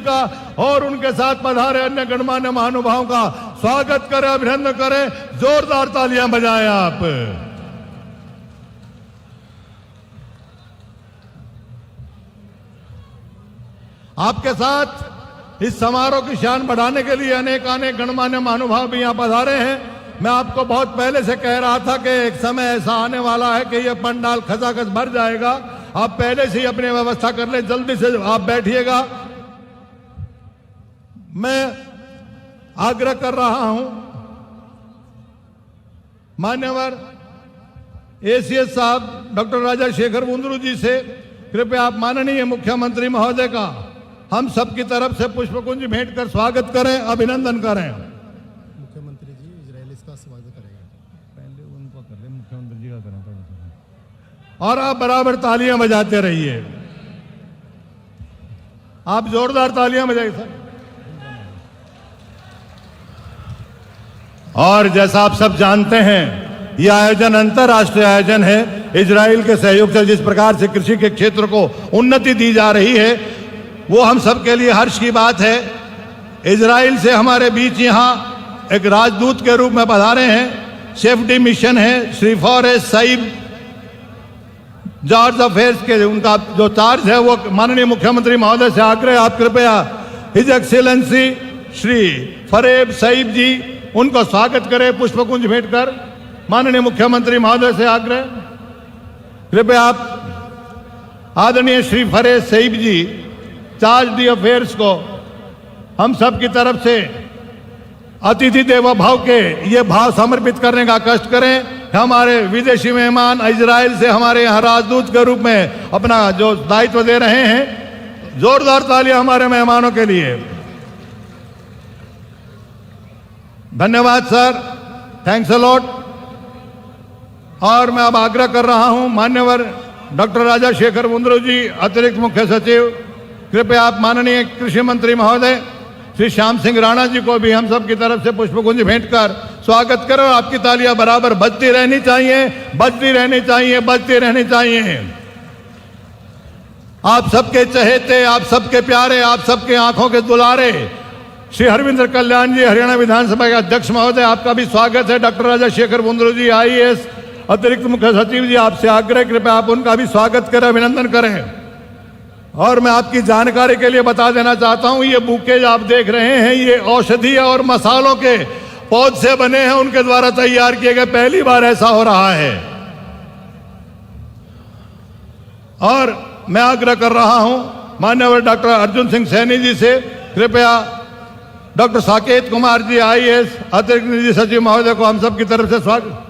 का और उनके साथ पधारे अन्य गणमान्य महानुभावों का स्वागत करें, अभिनंदन करें। जोरदार तालियां बजाएं आप। आपके साथ इस समारोह की शान बढ़ाने के लिए अनेक गणमान्य महानुभाव भी यहां पधारे हैं। मैं आपको बहुत पहले से कह रहा था कि एक समय ऐसा आने वाला है कि यह पंडाल खचाखच भर जाएगा। आप पहले से ही अपनी व्यवस्था कर लें, जल्दी से आप बैठिएगा। मैं आग्रह कर रहा हूं मान्यवर एसीएस साहब डॉक्टर राजा शेखर मुंद्रू जी से, कृपया आप माननीय मुख्यमंत्री महोदय का हम सबकी तरफ से पुष्पकुंज भेंट कर स्वागत करें, अभिनंदन करें। मुख्यमंत्री जी इजराइल इसका स्वागत करेंगे। पहले उनको कर ले, मुख्यमंत्री जी का करें। और आप बराबर तालियां बजाते रहिए। आप जोरदार तालियां बजाइए सर। और जैसा आप सब जानते हैं, यह आयोजन अंतर्राष्ट्रीय आयोजन है। इजराइल के सहयोग से जिस प्रकार से कृषि के क्षेत्र को उन्नति दी जा रही है, वो हम सब के लिए हर्ष की बात है। इजराइल से हमारे बीच यहाँ एक राजदूत के रूप में पधारे हैं। सेफ्टी मिशन है Shri forest Saib George affairs के, उनका जो चार्ज है वो माननीय मुख्यमंत्री महोदय से आग्रह, आप कृपया हिज एक्सीलेंसी श्री फरेब सईब जी उनको स्वागत करें पुष्पकुंज भेंट कर। माननीय मुख्यमंत्री महोदय से आग्रह, कृपया आप आदरणीय श्री फरेब सईब जी चार्ज दी अफेयर्स को हम सब की तरफ से अतिथि देवो भव के ये भाव समर्पित करने का कष्ट करें। हमारे विदेशी मेहमान इजराइल से हमारे यहाँ राजदूत के रूप में अपना जो दायित्व दे रहे हैं। जोरदार तालियां हमारे मेहमानों के लिए। धन्यवाद सर, थैंक्स अ लॉट। और मैं अब आग्रह कर रहा हूं मान्यवर डॉक्टर राजा शेखर मुंद्रू जी अतिरिक्त मुख्य सचिव, कृपया आप माननीय कृषि मंत्री महोदय श्री श्याम सिंह राणा जी को भी हम सब की तरफ से पुष्पकुंज भेंट कर स्वागत करें। और आपकी तालियां बराबर बजती रहनी चाहिए, बजती रहनी चाहिए, बजती रहनी चाहिए। आप सबके चहेते, आप सबके प्यारे, आप सबके आंखों के दुलारे श्री हरविंद्र कल्याण जी हरियाणा विधानसभा के अध्यक्ष महोदय, आपका भी स्वागत है। डॉक्टर राजा शेखर मुंद्रू जी आईएएस अतिरिक्त मुख्य सचिव जी, आपसे आग्रह कृपया आप उनका भी स्वागत करें, अभिनंदन करें। और मैं आपकी जानकारी के लिए बता देना चाहता हूं, ये बुकेज आप देख रहे हैं, ये औषधीय और मसालों के पौध से बने हैं, उनके द्वारा तैयार किए गए। पहली बार ऐसा हो रहा है। और मैं आग्रह कर रहा हूं माननीय डॉक्टर अर्जुन सिंह सैनी जी से, कृपया डॉक्टर साकेत कुमार जी आईएएस अतिरिक्त निजी सचिव महोदय को हम सब की तरफ से स्वागत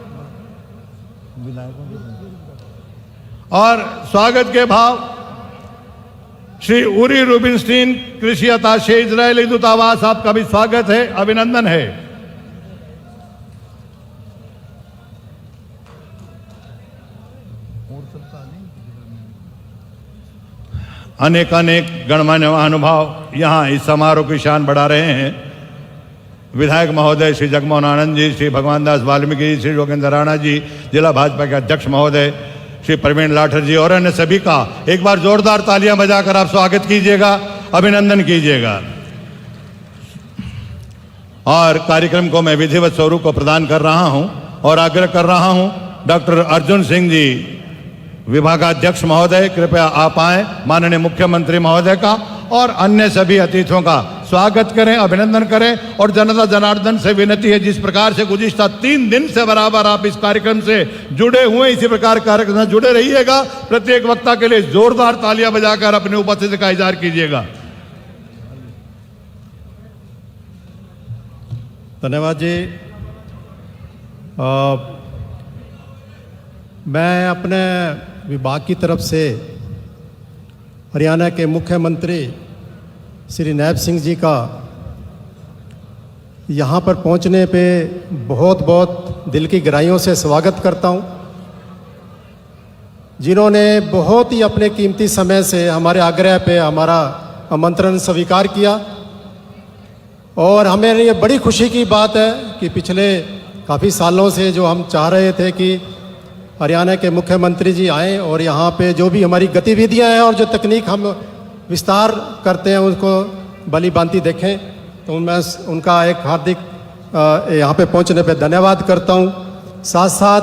और स्वागत के भाव श्री उरी रूबिनस्टीन कृषि अताशे इजरायली दूतावास, आपका भी स्वागत है, अभिनंदन है। अनेक गणमान्य महानुभाव यहाँ इस समारोह की शान बढ़ा रहे हैं। विधायक महोदय श्री जगमोहन आनंद जी, श्री भगवान दास वाल्मीकि, श्री योगेंद्र राणा जी, जिला भाजपा के अध्यक्ष महोदय श्री प्रवीण लाठर जी और अन्य सभी का एक बार जोरदार तालियां बजाकर आप स्वागत कीजिएगा, अभिनंदन कीजिएगा। और कार्यक्रम को मैं विधिवत स्वरूप को प्रदान कर रहा हूं और आग्रह कर रहा हूं डॉक्टर अर्जुन सिंह जी विभागाध्यक्ष महोदय, कृपया आप आए, माननीय मुख्यमंत्री महोदय का और अन्य सभी अतिथियों का स्वागत करें, अभिनंदन करें। और जनता जनार्दन से विनती है, जिस प्रकार से गुज़िश्ता 3 दिन से बराबर आप इस कार्यक्रम से जुड़े हुए, इसी प्रकार कार्यक्रम से जुड़े रहिएगा। प्रत्येक वक्ता के लिए जोरदार तालियां बजाकर अपनी उपस्थिति का इजहार कीजिएगा। धन्यवाद जी। मैं अपने विभाग की तरफ से हरियाणा के मुख्यमंत्री श्री नैब सिंह जी का यहाँ पर पहुँचने पे बहुत बहुत दिल की गहराइयों से स्वागत करता हूँ, जिन्होंने बहुत ही अपने कीमती समय से हमारे आग्रह पे हमारा आमंत्रण स्वीकार किया। और हमें ये बड़ी खुशी की बात है कि पिछले काफ़ी सालों से जो हम चाह रहे थे कि हरियाणा के मुख्यमंत्री जी आएँ और यहाँ पे जो भी हमारी गतिविधियाँ हैं और जो तकनीक हम विस्तार करते हैं उसको भली भांति देखें, तो मैं उनका एक हार्दिक यहाँ पे पहुँचने पे धन्यवाद करता हूँ। साथ साथ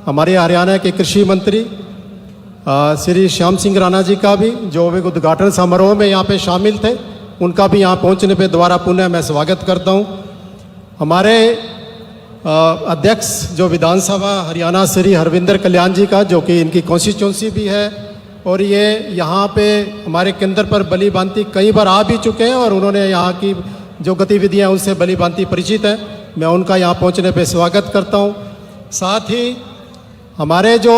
हमारे हरियाणा के कृषि मंत्री श्री श्याम सिंह राणा जी का भी, जो भी उद्घाटन समारोह में यहाँ पे शामिल थे, उनका भी यहाँ पहुँचने पे दोबारा पुनः मैं स्वागत करता हूँ। हमारे अध्यक्ष जो विधानसभा हरियाणा श्री हरविंदर कल्याण जी का, जो कि इनकी कॉन्स्टिट्यूंसी भी है, और ये यहाँ पे हमारे केंद्र पर भली भांति कई बार आ भी चुके हैं और उन्होंने यहाँ की जो गतिविधियाँ उनसे भली भांति परिचित हैं। मैं उनका यहाँ पहुँचने पे स्वागत करता हूँ। साथ ही हमारे जो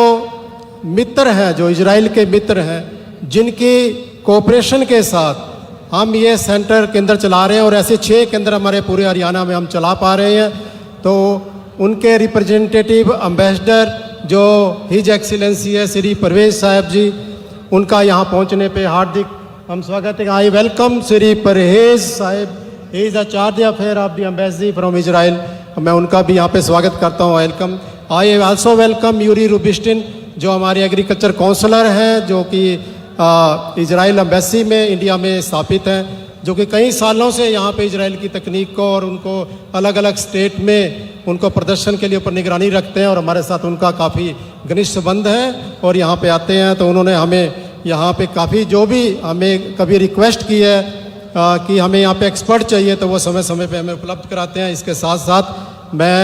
मित्र हैं, जो इजराइल के मित्र हैं, जिनकी कोऑपरेशन के साथ हम ये सेंटर केंद्र चला रहे हैं, और ऐसे 6 केंद्र हमारे पूरे हरियाणा में हम चला पा रहे हैं, तो उनके रिप्रेजेंटेटिव एम्बेसडर जो हिज एक्सीलेंसी है श्री परवेज साहब जी, उनका यहाँ पहुँचने पे हार्दिक हम स्वागत है। आई वेलकम श्री परवेज साहब, he is the charge affair of the embassy from Israel. मैं उनका भी यहाँ पे स्वागत करता हूँ, welcome. I also welcome Yuri Rubinstein, जो हमारे एग्रीकल्चर काउंसलर हैं, जो कि इजराइल एम्बेसी में इंडिया में स्थापित हैं, जो कि कई सालों से यहाँ पे इजराइल की तकनीक को और उनको अलग अलग स्टेट में उनको प्रदर्शन के लिए ऊपर निगरानी रखते हैं, और हमारे साथ उनका काफ़ी घनिष्ठ संबंध है और यहाँ पे आते हैं। तो उन्होंने हमें यहाँ पे काफ़ी, जो भी हमें कभी रिक्वेस्ट की है कि हमें यहाँ पे एक्सपर्ट चाहिए, तो वो समय समय पे हमें उपलब्ध कराते हैं। इसके साथ साथ मैं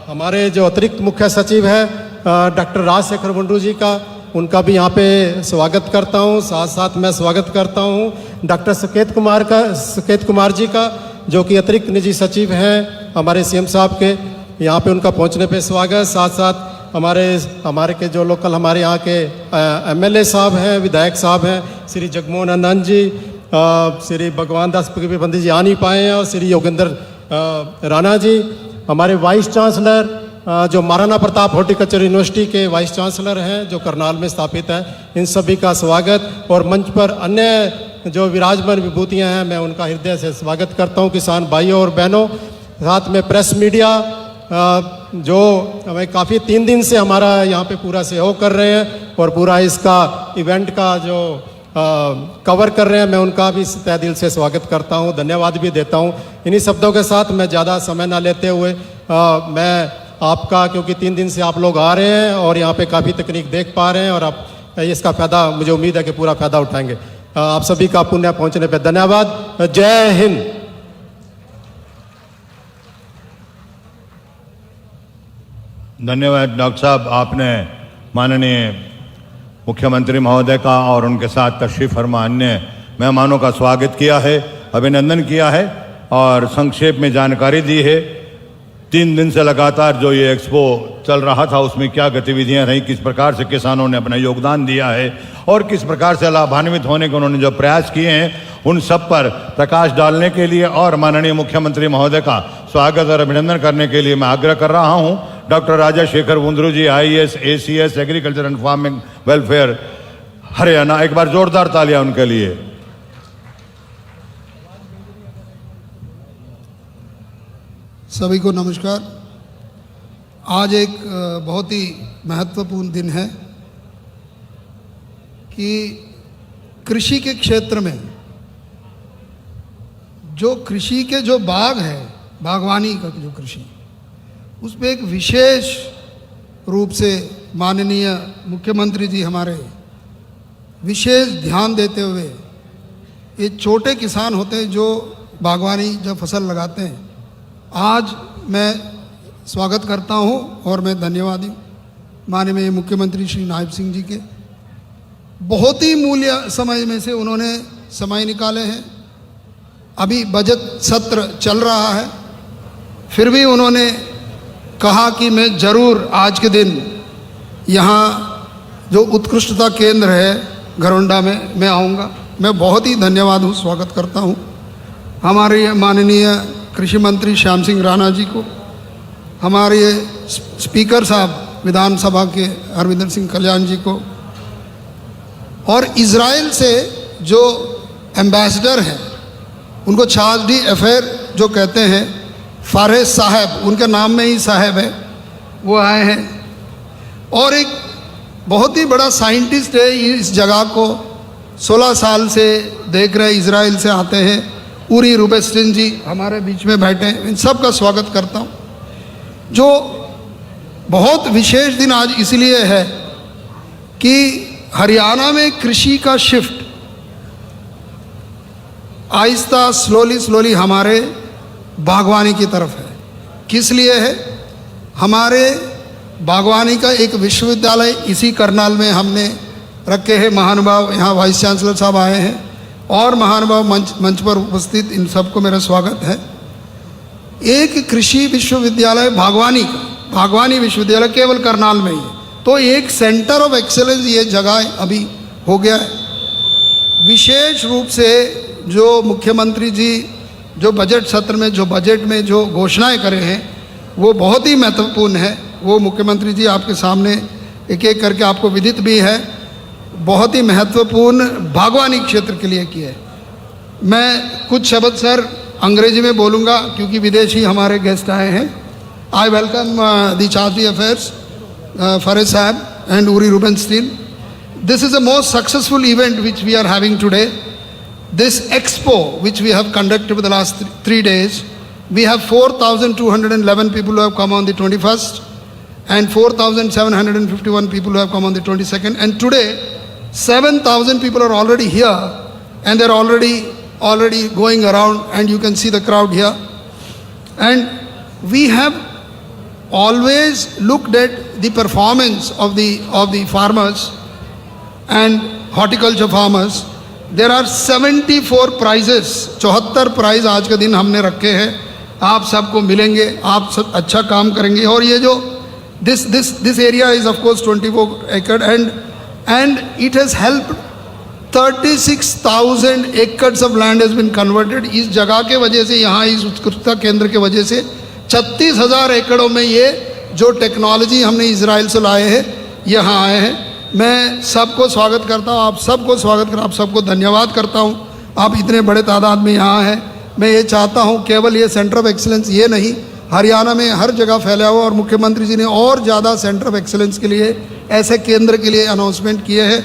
हमारे जो अतिरिक्त मुख्य सचिव है डॉक्टर राजशेखर वंडरू जी का, उनका भी यहाँ पे स्वागत करता हूँ। साथ साथ मैं स्वागत करता हूँ डॉक्टर सुकेत कुमार जी का, जो कि अतिरिक्त निजी सचिव हैं हमारे सीएम साहब के, यहाँ पे उनका पहुँचने पे स्वागत। साथ साथ हमारे के जो लोकल हमारे यहाँ के एमएलए साहब हैं, विधायक साहब हैं, श्री जगमोहन आनंद जी, श्री भगवान दास पंडित जी आ नहीं पाए हैं, और श्री योगेंद्र राणा जी, हमारे वाइस चांसलर जो महाराणा प्रताप हॉर्टिकल्चर यूनिवर्सिटी के वाइस चांसलर हैं, जो करनाल में स्थापित है, इन सभी का स्वागत। और मंच पर अन्य जो विराजमान विभूतियां हैं, मैं उनका हृदय से स्वागत करता हूं। किसान भाइयों और बहनों, साथ में प्रेस मीडिया, जो हमें काफ़ी 3 दिन से हमारा यहाँ पे पूरा सहयोग कर रहे हैं और पूरा इसका इवेंट का जो कवर कर रहे हैं, मैं उनका भी तहे दिल से स्वागत करता हूँ, धन्यवाद भी देता हूँ। इन्हीं शब्दों के साथ मैं ज़्यादा समय ना लेते हुए मैं आपका, क्योंकि 3 दिन से आप लोग आ रहे हैं और यहाँ पे काफ़ी तकनीक देख पा रहे हैं, और आप इसका फ़ायदा, मुझे उम्मीद है कि पूरा फ़ायदा उठाएंगे। आप सभी का पुण्य पहुँचने पे धन्यवाद। जय हिंद। धन्यवाद डॉक्टर साहब, आपने माननीय मुख्यमंत्री महोदय का और उनके साथ तशरीफ फरमा अन्य मेहमानों का स्वागत किया है, अभिनंदन किया है और संक्षेप में जानकारी दी है। 3 दिन से लगातार जो ये एक्सपो चल रहा था, उसमें क्या गतिविधियां रही, किस प्रकार से किसानों ने अपना योगदान दिया है और किस प्रकार से लाभान्वित होने के उन्होंने जो प्रयास किए हैं, उन सब पर प्रकाश डालने के लिए और माननीय मुख्यमंत्री महोदय का स्वागत और अभिनंदन करने के लिए मैं आग्रह कर रहा हूं doctor Rajashekhar Vundru ji, IAS ACS agriculture and farming welfare Haryana. एक बार जोरदार तालियां उनके लिए। सभी को नमस्कार। आज एक बहुत ही महत्वपूर्ण दिन है कि कृषि के क्षेत्र में जो कृषि के जो बाग है, बागवानी का जो कृषि, उस पर एक विशेष रूप से माननीय मुख्यमंत्री जी हमारे विशेष ध्यान देते हुए, ये छोटे किसान होते हैं जो बागवानी जब फसल लगाते हैं, आज मैं स्वागत करता हूं और मैं धन्यवादी माननीय मुख्यमंत्री श्री नायब सिंह जी के। बहुत ही मूल्य समय में से उन्होंने समय निकाले हैं। अभी बजट सत्र चल रहा है, फिर भी उन्होंने कहा कि मैं ज़रूर आज के दिन यहाँ जो उत्कृष्टता केंद्र है घरौंडा में मैं आऊँगा। मैं बहुत ही धन्यवाद हूँ, स्वागत करता हूँ हमारे माननीय कृषि मंत्री श्याम सिंह राणा जी को, हमारे स्पीकर साहब विधानसभा के हरविंदर सिंह कल्याण जी को, और इजराइल से जो एम्बेसडर हैं उनको चार्ज डी अफेयर जो कहते हैं, फारेज साहब, उनके नाम में ही साहब है, वो आए हैं। और एक बहुत ही बड़ा साइंटिस्ट है इस जगह को 16 साल से देख रहे इजराइल से आते हैं, उरी रूबेस्टिन जी हमारे बीच में बैठे हैं, इन सब का स्वागत करता हूँ। जो बहुत विशेष दिन आज इसलिए है कि हरियाणा में कृषि का शिफ्ट आहिस्ता स्लोली हमारे बागवानी की तरफ है। किस लिए है? हमारे बागवानी का एक विश्वविद्यालय इसी करनाल में हमने रखे हैं। महानुभाव यहाँ वाइस चांसलर साहब आए हैं और महानुभाव मंच पर उपस्थित इन सबको मेरा स्वागत है। एक कृषि विश्वविद्यालय बागवानी विश्वविद्यालय केवल करनाल में ही है, तो एक सेंटर ऑफ एक्सेलेंस ये जगह अभी हो गया है। विशेष रूप से जो मुख्यमंत्री जी जो बजट सत्र में जो घोषणाएं करे हैं वो बहुत ही महत्वपूर्ण है। वो मुख्यमंत्री जी आपके सामने एक एक करके आपको विदित भी है, बहुत ही महत्वपूर्ण बागवानी क्षेत्र के लिए किया है। मैं कुछ शब्द सर अंग्रेजी में बोलूँगा क्योंकि विदेशी हमारे गेस्ट आए हैं। I welcome the charge affairs Fares साहब and Uri Rubinstein. This is the most successful event which we are having today. This expo which we have conducted for the last 3 days, we have 4,211 people who have come on the 21st and 4,751 people who have come on the 22nd, and today 7,000 people are already here and they're already going around, and you can see the crowd here. And we have always looked at the performance of the farmers and horticulture farmers. There are 74 prizes, 74 prize आज के दिन हमने रखे हैं। आप सबको मिलेंगे, आप सब अच्छा काम करेंगे। और ये जो this area is of course 24 acre and it has helped 36,000 acres of land has been converted. इस जगह के वजह से, यहाँ इस उत्कृष्टता केंद्र के वजह से 36,000 एकड़ों में ये जो टेक्नोलॉजी हमने इजराइल से लाए हैं यहाँ आए हैं। मैं सबको स्वागत करता हूँ, आप सबको धन्यवाद करता हूँ। आप इतने बड़े तादाद में यहाँ हैं। मैं ये चाहता हूँ केवल ये सेंटर ऑफ एक्सीलेंस ये नहीं, हरियाणा में हर जगह फैला हुआ, और मुख्यमंत्री जी ने और ज़्यादा सेंटर ऑफ एक्सीलेंस के लिए, ऐसे केंद्र के लिए अनाउंसमेंट किए हैं।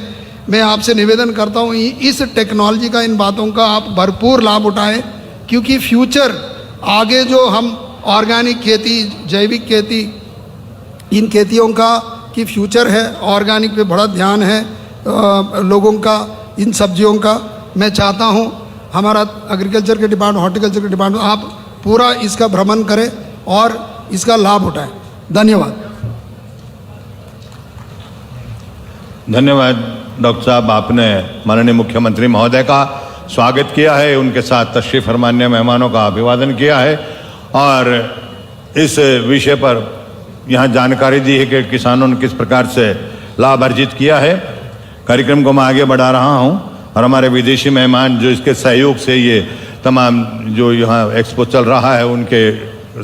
मैं आपसे निवेदन करता हूँ इस टेक्नोलॉजी का, इन बातों का आप भरपूर लाभ उठाएँ, क्योंकि फ्यूचर आगे जो हम ऑर्गेनिक खेती, जैविक खेती, इन खेतियों का की फ्यूचर है। ऑर्गेनिक पे बड़ा ध्यान है लोगों का, इन सब्जियों का। मैं चाहता हूँ हमारा एग्रीकल्चर के डिपार्टमेंट, हॉर्टिकल्चर के डिपार्टमेंट, आप पूरा इसका भ्रमण करें और इसका लाभ उठाएं। धन्यवाद। धन्यवाद डॉक्टर साहब, आपने माननीय मुख्यमंत्री महोदय का स्वागत किया है, उनके साथ तशरीफ फरमाने मेहमानों का अभिवादन किया है और इस विषय पर यहाँ जानकारी दी है कि किसानों ने किस प्रकार से लाभ अर्जित किया है। कार्यक्रम को मैं आगे बढ़ा रहा हूँ और हमारे विदेशी मेहमान जो इसके सहयोग से, ये तमाम जो यहाँ एक्सपो चल रहा है, उनके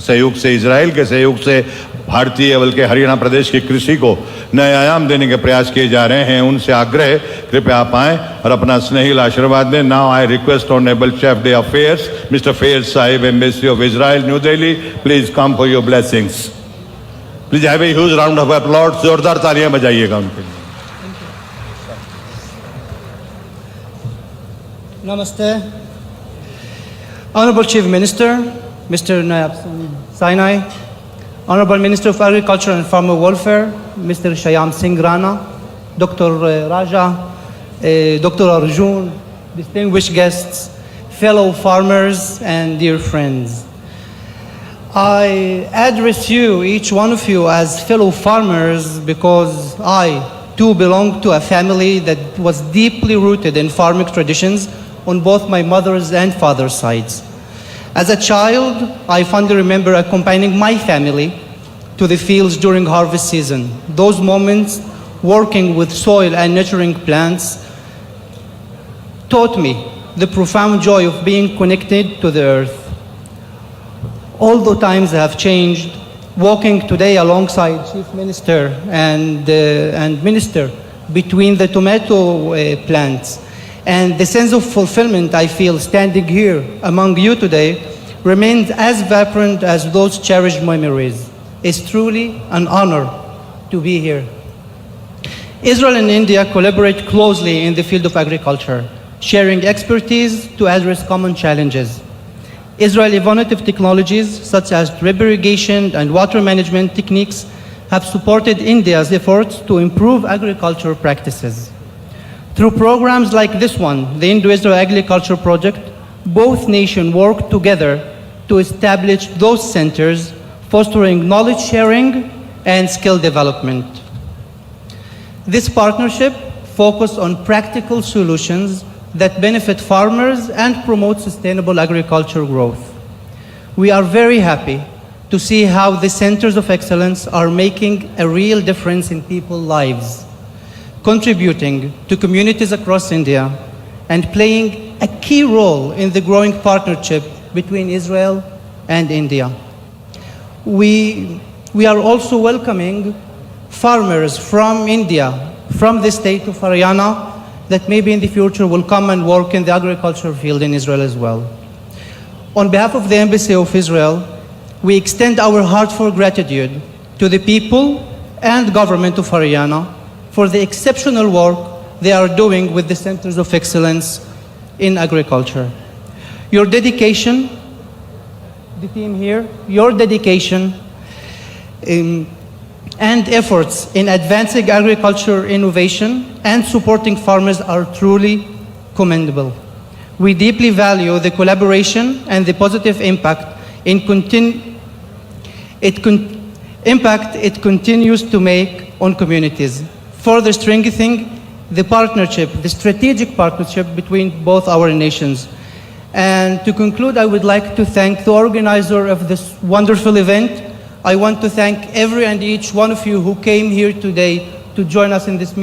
सहयोग से, इजराइल के सहयोग से भारतीय बल्कि हरियाणा प्रदेश की कृषि को नए आयाम देने के प्रयास किए जा रहे हैं। उनसे आग्रह, कृपया आप आएँ और अपना स्नेहिल आशीर्वाद दें। Now I request honourable chief de affairs mister Fayed साहिब, embassy of Israel, New Delhi, please come for your blessings. Please have a huge round of applause, जोरदार तालियां बजाइएगा उनके लिए। Namaste. Honorable Chief Minister, Mr. Nayab Sainai, Honorable Minister of Agriculture and Farmer Welfare, Mr. Shyam Singh Rana, Dr. Raja, Dr. Arjun, distinguished guests, fellow farmers, and dear friends. I address you, each one of you, as fellow farmers because I, too, belong to a family that was deeply rooted in farming traditions on both my mother's and father's sides. As a child, I fondly remember accompanying my family to the fields during harvest season. Those moments, working with soil and nurturing plants, taught me the profound joy of being connected to the earth. Although times have changed, walking today alongside Chief Minister and Minister between the tomato plants and the sense of fulfillment I feel standing here among you today remains as vibrant as those cherished memories. It's truly an honor to be here. Israel and India collaborate closely in the field of agriculture, sharing expertise to address common challenges. Israeli innovative technologies such as drip irrigation and water management techniques have supported India's efforts to improve agricultural practices. Through programs like this one, the Indo-Israel Agriculture Project, both nations work together to establish those centers, fostering knowledge sharing and skill development. This partnership focuses on practical solutions that benefit farmers and promote sustainable agricultural growth. We are very happy to see how the centers of excellence are making a real difference in people's lives, contributing to communities across India and playing a key role in the growing partnership between Israel and India. We are also welcoming farmers from India, from the state of Haryana, that maybe in the future will come and work in the agriculture field in Israel as well. On behalf of the Embassy of Israel, we extend our heartfelt gratitude to the people and government of Haryana for the exceptional work they are doing with the Centers of Excellence in agriculture. Your dedication, the team here, your dedication and efforts in advancing agriculture innovation and supporting farmers are truly commendable. We deeply value the collaboration and the positive impact it continues to make on communities, further strengthening the partnership, the strategic partnership between both our nations. And to conclude, I would like to thank the organizer of this wonderful event. I want to thank every and each one of you who came here today to join us in this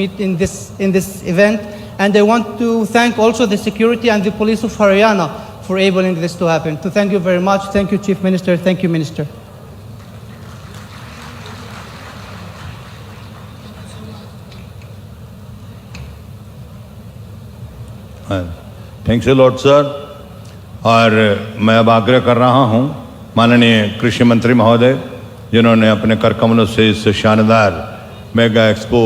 event. And I want to thank also the security and the police of Haryana for enabling this to happen. To thank you very much. Thank you, Chief Minister. Thank you, Minister. Thanks a lot sir. और मैं अब आग्रह कर रहा हूं माननीय कृषि मंत्री महोदय, जिन्होंने अपने कर कमलों से इस शानदार मेगा एक्सपो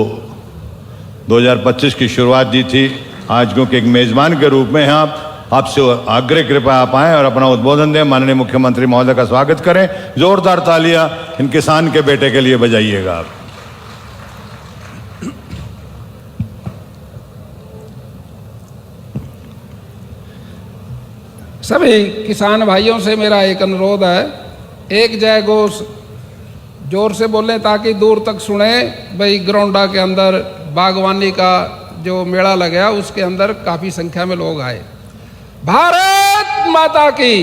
2025 की शुरुआत दी थी, आज क्योंकि एक मेज़बान के रूप में हैं आपसे आग्रह कृपया आप आएँ और अपना उद्बोधन दें। माननीय मुख्यमंत्री महोदय का स्वागत करें। जोरदार तालियां इन किसान के बेटे के लिए बजाइएगा आप। सभी किसान भाइयों से मेरा एक अनुरोध है, एक जय घोष जोर से बोलें ताकि दूर तक सुने। भाई ग्राउंडा के अंदर बागवानी का जो मेला लगा उसके अंदर काफ़ी संख्या में लोग आए। भारत माता की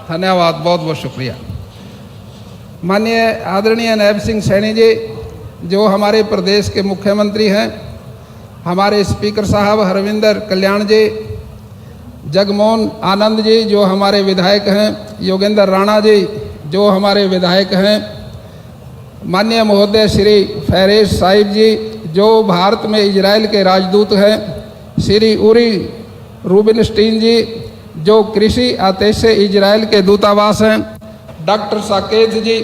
धन्यवाद, बहुत बहुत शुक्रिया। माननीय आदरणीय नायब सिंह सैनी जी जो हमारे प्रदेश के मुख्यमंत्री हैं, हमारे स्पीकर साहब हरविंदर कल्याण जी, जगमोहन आनंद जी जो हमारे विधायक हैं, योगेंद्र राणा जी जो हमारे विधायक हैं, माननीय महोदय श्री फैरेज साहिब जी जो भारत में इजराइल के राजदूत हैं, श्री उरी रूबिनस्टीन जी जो कृषि आतिथ्य इजराइल के दूतावास हैं, डॉक्टर साकेत जी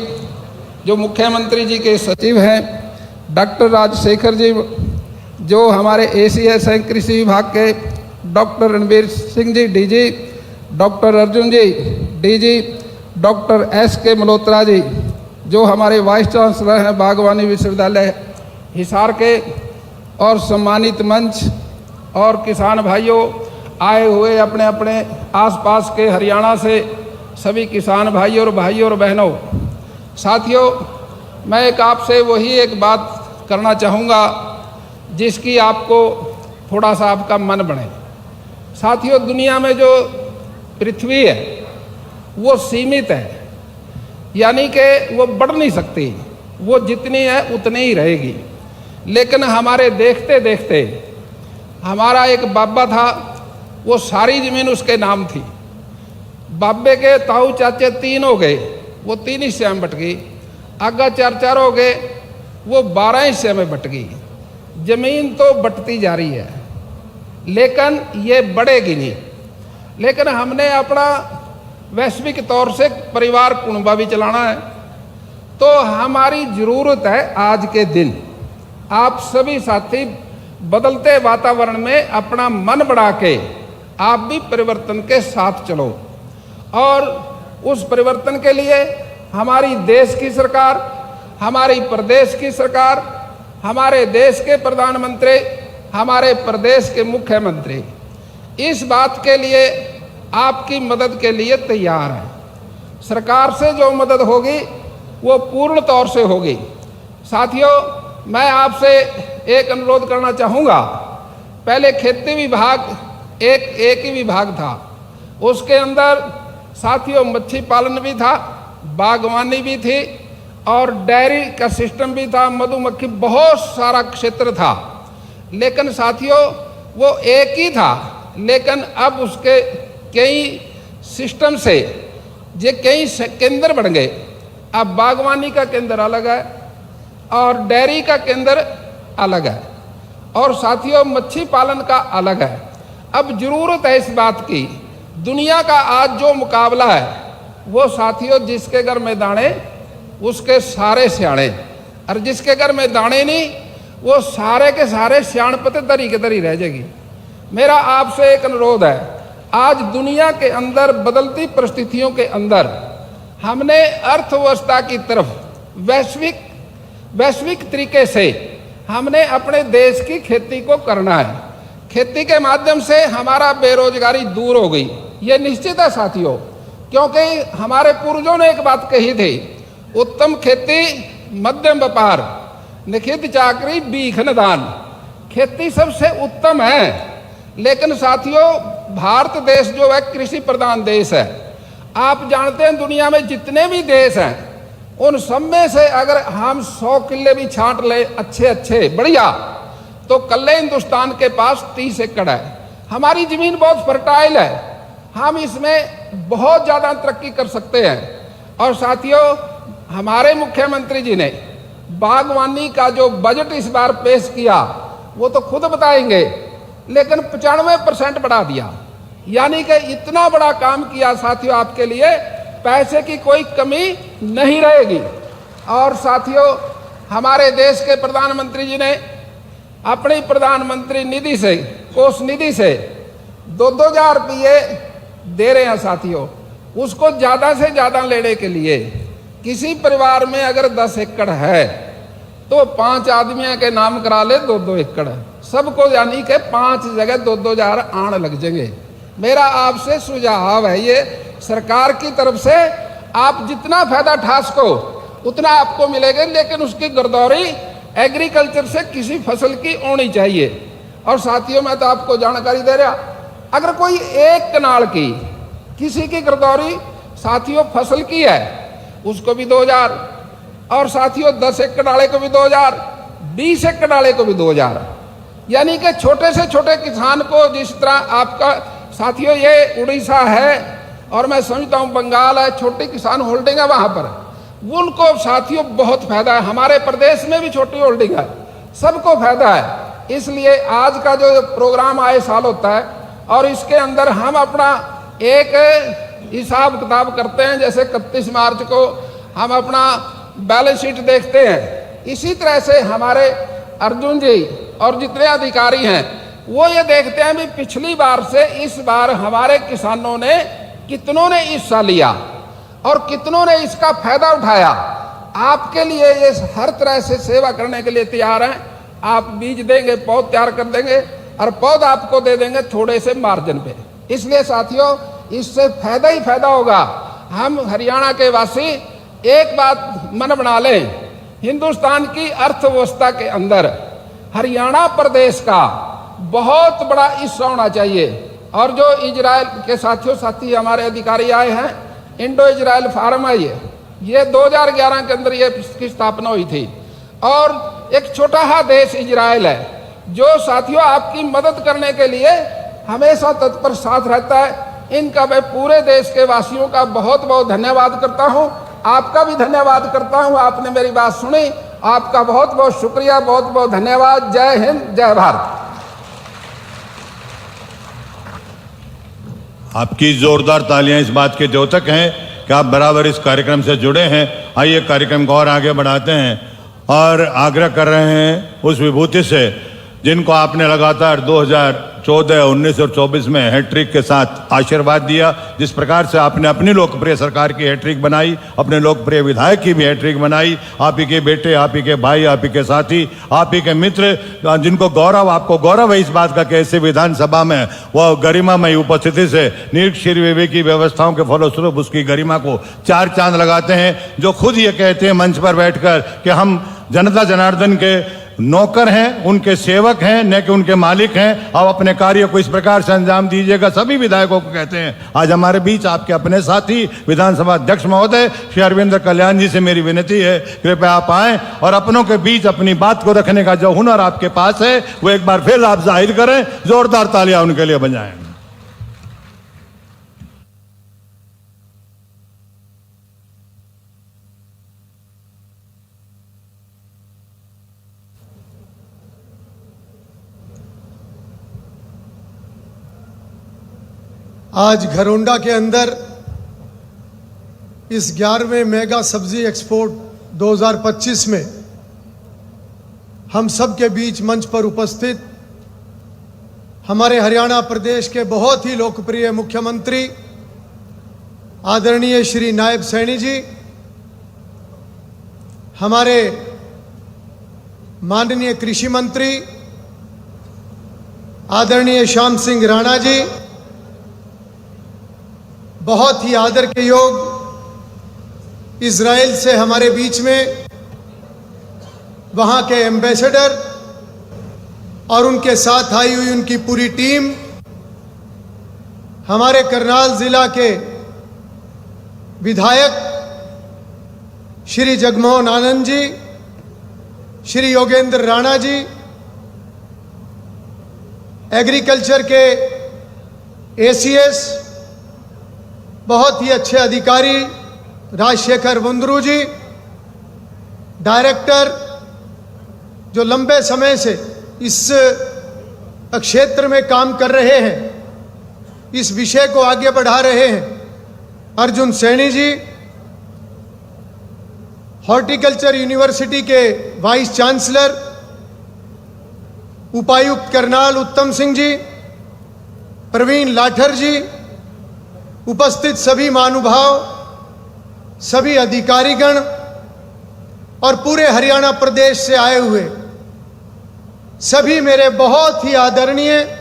जो मुख्यमंत्री जी के सचिव हैं, डॉक्टर राजशेखर जी जो हमारे ACS हैं कृषि विभाग के, doctor Ranbir Singh ji DG, doctor Arjun जी DG, doctor SK Malhotra ji जो हमारे वाइस चांसलर हैं बागवानी विश्वविद्यालय हिसार के, और सम्मानित मंच और किसान भाइयों आए हुए अपने अपने आसपास के हरियाणा से सभी किसान भाइयों और बहनों, साथियों, मैं आपसे वही एक बात करना चाहूँगा जिसकी आपको थोड़ा सा आपका मन बने। साथियों, दुनिया में जो पृथ्वी है वो सीमित है, यानी कि वो बढ़ नहीं सकती, वो जितनी है उतनी ही रहेगी। लेकिन हमारे देखते देखते हमारा एक बाबा था, वो सारी ज़मीन उसके नाम थी। बाबे के ताऊ चाचे 3 हो गए, वो 3 हिस्से में बट गई। आगा 4 हो गए, वो 12 हिस्से में बट गई। ज़मीन तो बटती जा रही है लेकिन ये बढ़ेगी नहीं। लेकिन हमने अपना वैश्विक तौर से परिवार कुनबा भी चलाना है, तो हमारी ज़रूरत है आज के दिन आप सभी साथी बदलते वातावरण में अपना मन बढ़ा के आप भी परिवर्तन के साथ चलो और उस परिवर्तन के लिए हमारी देश की सरकार, हमारी प्रदेश की सरकार, हमारे देश के प्रधानमंत्री, हमारे प्रदेश के मुख्यमंत्री इस बात के लिए आपकी मदद के लिए तैयार है। सरकार से जो मदद होगी वो पूर्ण तौर से होगी। साथियों, मैं आपसे एक अनुरोध करना चाहूँगा। पहले खेती विभाग एक ही विभाग था, उसके अंदर साथियों मच्छी पालन भी था, बागवानी भी थी और डेयरी का सिस्टम भी था, मधुमक्खी, बहुत सारा क्षेत्र था। लेकिन साथियों वो एक ही था, लेकिन अब उसके कई सिस्टम से ये कई केंद्र बन गए। अब बागवानी का केंद्र अलग है और डेयरी का केंद्र अलग है और साथियों मच्छी पालन का अलग है। अब जरूरत है इस बात की, दुनिया का आज जो मुकाबला है वो साथियों जिसके घर में दाने उसके सारे सियाणे, और जिसके घर में दाने नहीं वो सारे के सारे सियाणपते दरी के दरी रह जाएगी। मेरा आपसे एक अनुरोध है, आज दुनिया के अंदर बदलती परिस्थितियों के अंदर हमने अर्थव्यवस्था की तरफ वैश्विक तरीके से हमने अपने देश की खेती को करना है। खेती के माध्यम से हमारा बेरोजगारी दूर हो गई, ये निश्चित है साथियों, क्योंकि हमारे पूर्वजों ने एक बात कही थी, उत्तम खेती मध्यम व्यापार निखित चाकरी बीख नदान। खेती सबसे उत्तम है, लेकिन साथियों भारत देश जो है कृषि प्रधान देश है। आप जानते हैं दुनिया में जितने भी देश हैं उन सब में से अगर हम 100 किले भी छांट ले अच्छे बढ़िया, तो कल्ले हिंदुस्तान के पास 30 एकड़ है। हमारी जमीन बहुत फर्टाइल है, हम इसमें बहुत ज़्यादा तरक्की कर सकते हैं। और साथियों हमारे मुख्यमंत्री जी ने बागवानी का जो बजट इस बार पेश किया वो तो खुद बताएंगे, लेकिन 95% बढ़ा दिया, यानी कि इतना बड़ा काम किया साथियों आपके लिए, पैसे की कोई कमी नहीं रहेगी। और साथियों हमारे देश के प्रधानमंत्री जी ने अपनी प्रधानमंत्री निधि से, कोष निधि से 2,000 रुपये दे रहे हैं साथियों। उसको ज़्यादा से ज़्यादा लेने के लिए किसी परिवार में अगर 10 एकड़ है तो 5 आदमियों के नाम करा ले 2-2 एकड़, सबको यानी कि 5 जगह 2,000 आण लग जाएंगे। मेरा आपसे सुझाव है ये सरकार की तरफ से, आप जितना फायदा उठा सको उतना आपको मिलेगा, लेकिन उसकी गिरदौरी एग्रीकल्चर से किसी फसल की होनी चाहिए। और साथियों मैं तो आपको जानकारी दे रहा, अगर कोई एक कनाल की किसी की गिरदौरी साथियों फसल की है उसको भी 2,000, और साथियों 10 एकड़ वाले को भी 2,000, 20 एकड़ वाले को भी 2,000, यानी कि छोटे से छोटे किसान को जिस तरह आपका साथियों ये उड़ीसा है और मैं समझता हूँ बंगाल है, छोटी किसान होल्डिंग है वहाँ पर, उनको साथियों बहुत फायदा है। हमारे प्रदेश में भी छोटी होल्डिंग है, सबको फायदा है। इसलिए आज का जो प्रोग्राम आए साल होता है और इसके अंदर हम अपना एक हिसाब किताब करते हैं, जैसे 31 मार्च को हम अपना बैलेंस शीट देखते हैं, इसी तरह से हमारे अर्जुन जी और जितने अधिकारी हैं वो ये देखते हैं भी पिछली बार से इस बार हमारे किसानों ने कितनों ने हिस्सा लिया और कितनों ने इसका फायदा उठाया। आपके लिए ये हर तरह से सेवा करने के लिए तैयार हैं। आप बीज देंगे, पौध तैयार कर देंगे और पौध आपको दे देंगे थोड़े से मार्जिन पे। इसलिए साथियों इससे फायदा ही फायदा होगा। हम हरियाणा के वासी एक बात मन बना लें, हिंदुस्तान की अर्थव्यवस्था के अंदर हरियाणा प्रदेश का बहुत बड़ा हिस्सा होना चाहिए। और जो इजराइल के साथी हमारे अधिकारी आए हैं, इंडो इजराइल फार्म है ये 2011 के अंदर ये इसकी स्थापना हुई थी। और एक छोटा सा देश इजराइल है जो साथियों आपकी मदद करने के लिए हमेशा तत्पर साथ रहता है। इनका मैं पूरे देश के वासियों का बहुत बहुत धन्यवाद करता हूँ, आपका भी धन्यवाद करता हूँ। आपने मेरी बात सुनी, आपका बहुत बहुत शुक्रिया, बहुत बहुत धन्यवाद। जय हिंद, जय भारत। आपकी जोरदार तालियां इस बात के द्योतक हैं कि आप बराबर इस कार्यक्रम से जुड़े हैं। आइए कार्यक्रम को और आगे बढ़ाते हैं और आग्रह कर रहे हैं उस विभूति से जिनको आपने लगातार 2014, 19 और 24 में हैट्रिक के साथ आशीर्वाद दिया। जिस प्रकार से आपने अपनी लोकप्रिय सरकार की हैट्रिक बनाई, अपने लोकप्रिय विधायक की भी हैट्रिक बनाई, आप ही के बेटे, आप ही के भाई, आप ही के साथी, आप ही के मित्र, जिनको गौरव, आपको गौरव है इस बात का कि ऐसे विधानसभा में वह गरिमामयी उपस्थिति से निरीक्षर विवेकी व्यवस्थाओं के फलस्वरूप उसकी गरिमा को 4 चांद लगाते हैं, जो खुद ये कहते हैं मंच पर बैठकर कि हम जनता जनार्दन के नौकर हैं, उनके सेवक हैं, न कि उनके मालिक हैं। आप अपने कार्य को इस प्रकार से अंजाम दीजिएगा। सभी विधायकों को कहते हैं। आज हमारे बीच आपके अपने साथी विधानसभा अध्यक्ष महोदय श्री अरविंद कल्याण जी से मेरी विनती है, कृपया आप आएं और अपनों के बीच अपनी बात को रखने का जो हुनर आपके पास है वो एक बार फिर आप जाहिर करें। जोरदार तालियां उनके लिए बजाएं। आज घरोंडा के अंदर इस 11वें मेगा सब्जी एक्सपोर्ट 2025 में हम सब के बीच मंच पर उपस्थित हमारे हरियाणा प्रदेश के बहुत ही लोकप्रिय मुख्यमंत्री आदरणीय श्री नायब सैनी जी, हमारे माननीय कृषि मंत्री आदरणीय श्याम सिंह राणा जी, बहुत ही आदर के योग इजराइल से हमारे बीच में वहां के एम्बेसडर और उनके साथ आई हुई उनकी पूरी टीम, हमारे करनाल जिला के विधायक श्री जगमोहन आनंद जी, श्री योगेंद्र राणा जी, एग्रीकल्चर के एसीएस बहुत ही अच्छे अधिकारी राजशेखर वंद्रू जी, डायरेक्टर जो लंबे समय से इस क्षेत्र में काम कर रहे हैं, इस विषय को आगे बढ़ा रहे हैं, अर्जुन सैनी जी, हॉर्टिकल्चर यूनिवर्सिटी के वाइस चांसलर उपायुक्त करनाल उत्तम सिंह जी, प्रवीण लाठर जी, उपस्थित सभी महानुभाव, सभी अधिकारीगण और पूरे हरियाणा प्रदेश से आए हुए सभी मेरे बहुत ही आदरणीय,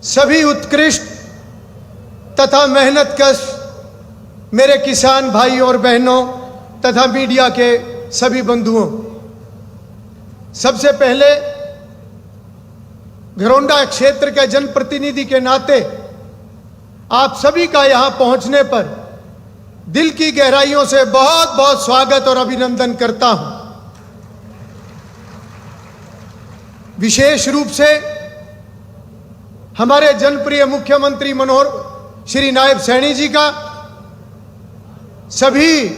सभी उत्कृष्ट तथा मेहनतकश मेरे किसान भाई और बहनों तथा मीडिया के सभी बंधुओं, सबसे पहले घरोंडा क्षेत्र के जनप्रतिनिधि के नाते आप सभी का यहां पहुंचने पर दिल की गहराइयों से बहुत बहुत स्वागत और अभिनंदन करता हूं। विशेष रूप से हमारे जनप्रिय मुख्यमंत्री मनोहर श्री नायब सैनी जी का, सभी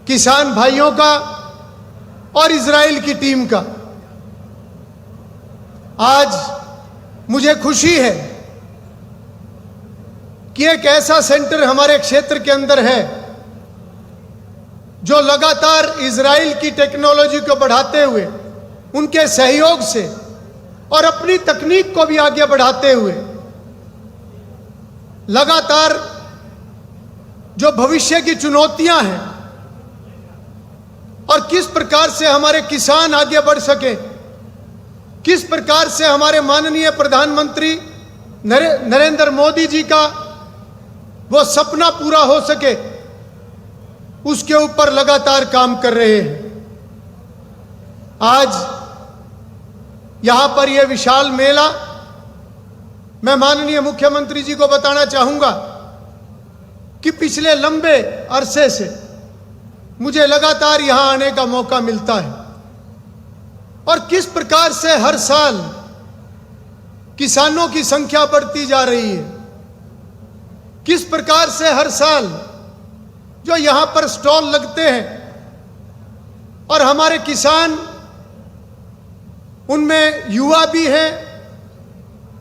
किसान भाइयों का और इजराइल की टीम का। आज मुझे खुशी है कि एक ऐसा सेंटर हमारे क्षेत्र के अंदर है जो लगातार इजराइल की टेक्नोलॉजी को बढ़ाते हुए, उनके सहयोग से और अपनी तकनीक को भी आगे बढ़ाते हुए लगातार जो भविष्य की चुनौतियां हैं और किस प्रकार से हमारे किसान आगे बढ़ सके, किस प्रकार से हमारे माननीय प्रधानमंत्री नरेंद्र मोदी जी का वो सपना पूरा हो सके, उसके ऊपर लगातार काम कर रहे हैं। आज यहां पर यह विशाल मेला, मैं माननीय मुख्यमंत्री जी को बताना चाहूंगा कि पिछले लंबे अरसे से मुझे लगातार यहां आने का मौका मिलता है और किस प्रकार से हर साल किसानों की संख्या बढ़ती जा रही है, किस प्रकार से हर साल जो यहां पर स्टॉल लगते हैं और हमारे किसान, उनमें युवा भी हैं,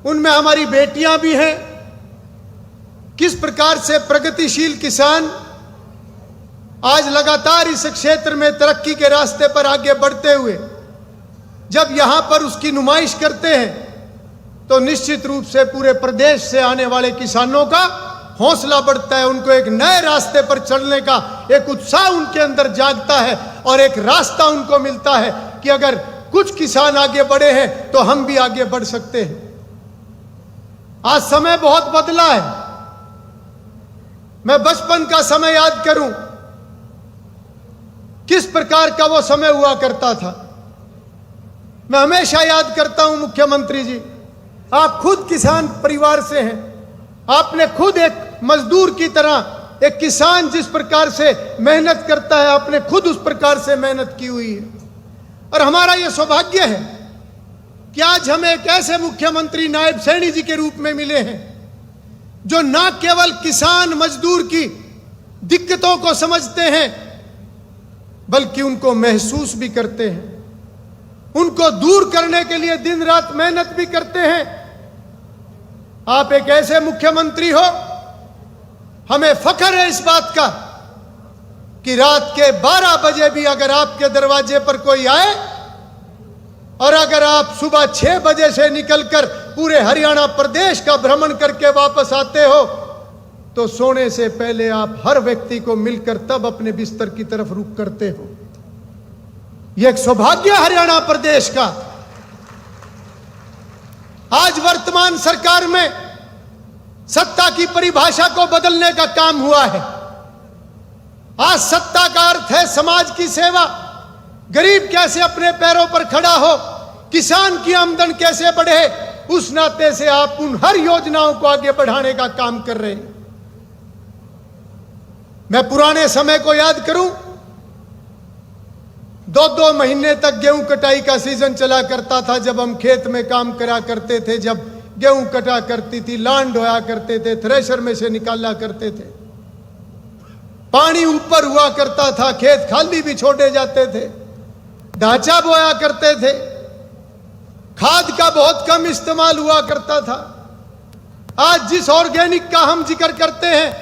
उनमें हमारी बेटियां भी हैं, किस प्रकार से प्रगतिशील किसान आज लगातार इस क्षेत्र में तरक्की के रास्ते पर आगे बढ़ते हुए जब यहां पर उसकी नुमाइश करते हैं तो निश्चित रूप से पूरे प्रदेश से आने वाले किसानों का हौसला बढ़ता है, उनको एक नए रास्ते पर चलने का एक उत्साह उनके अंदर जागता है और एक रास्ता उनको मिलता है कि अगर कुछ किसान आगे बढ़े हैं तो हम भी आगे बढ़ सकते हैं। आज समय बहुत बदला है। मैं बचपन का समय याद करूं, किस प्रकार का वो समय हुआ करता था। मैं हमेशा याद करता हूं, मुख्यमंत्री जी, आप खुद किसान परिवार से हैं, आपने खुद एक मजदूर की तरह एक किसान जिस प्रकार से मेहनत करता है, आपने खुद उस प्रकार से मेहनत की हुई है। और हमारा यह सौभाग्य है कि आज हमें एक ऐसे मुख्यमंत्री नायब सैनी जी के रूप में मिले हैं जो ना केवल किसान मजदूर की दिक्कतों को समझते हैं बल्कि उनको महसूस भी करते हैं, उनको दूर करने के लिए दिन रात मेहनत भी करते हैं। आप एक ऐसे मुख्यमंत्री हो, हमें फख्र है इस बात का कि रात के 12 बजे भी अगर आपके दरवाजे पर कोई आए और अगर आप सुबह 6 बजे से निकलकर पूरे हरियाणा प्रदेश का भ्रमण करके वापस आते हो तो सोने से पहले आप हर व्यक्ति को मिलकर तब अपने बिस्तर की तरफ रुख करते हो। यह एक सौभाग्य हरियाणा प्रदेश का। आज वर्तमान सरकार में सत्ता की परिभाषा को बदलने का काम हुआ है। आज सत्ता का अर्थ है समाज की सेवा, गरीब कैसे अपने पैरों पर खड़ा हो, किसान की आमदन कैसे बढ़े, उस नाते से आप उन हर योजनाओं को आगे बढ़ाने का काम कर रहे हैं। मैं पुराने समय को याद करूं, 2-2 महीने तक गेहूं कटाई का सीजन चला करता था। जब हम खेत में काम करा करते थे, जब गेहूं कटा करती थी, लान ढोया करते थे, थ्रेशर में से निकाला करते थे, पानी ऊपर हुआ करता था, खेत खाली भी छोड़े जाते थे, ढांचा बोया करते थे, खाद का बहुत कम इस्तेमाल हुआ करता था। आज जिस ऑर्गेनिक का हम जिक्र करते हैं,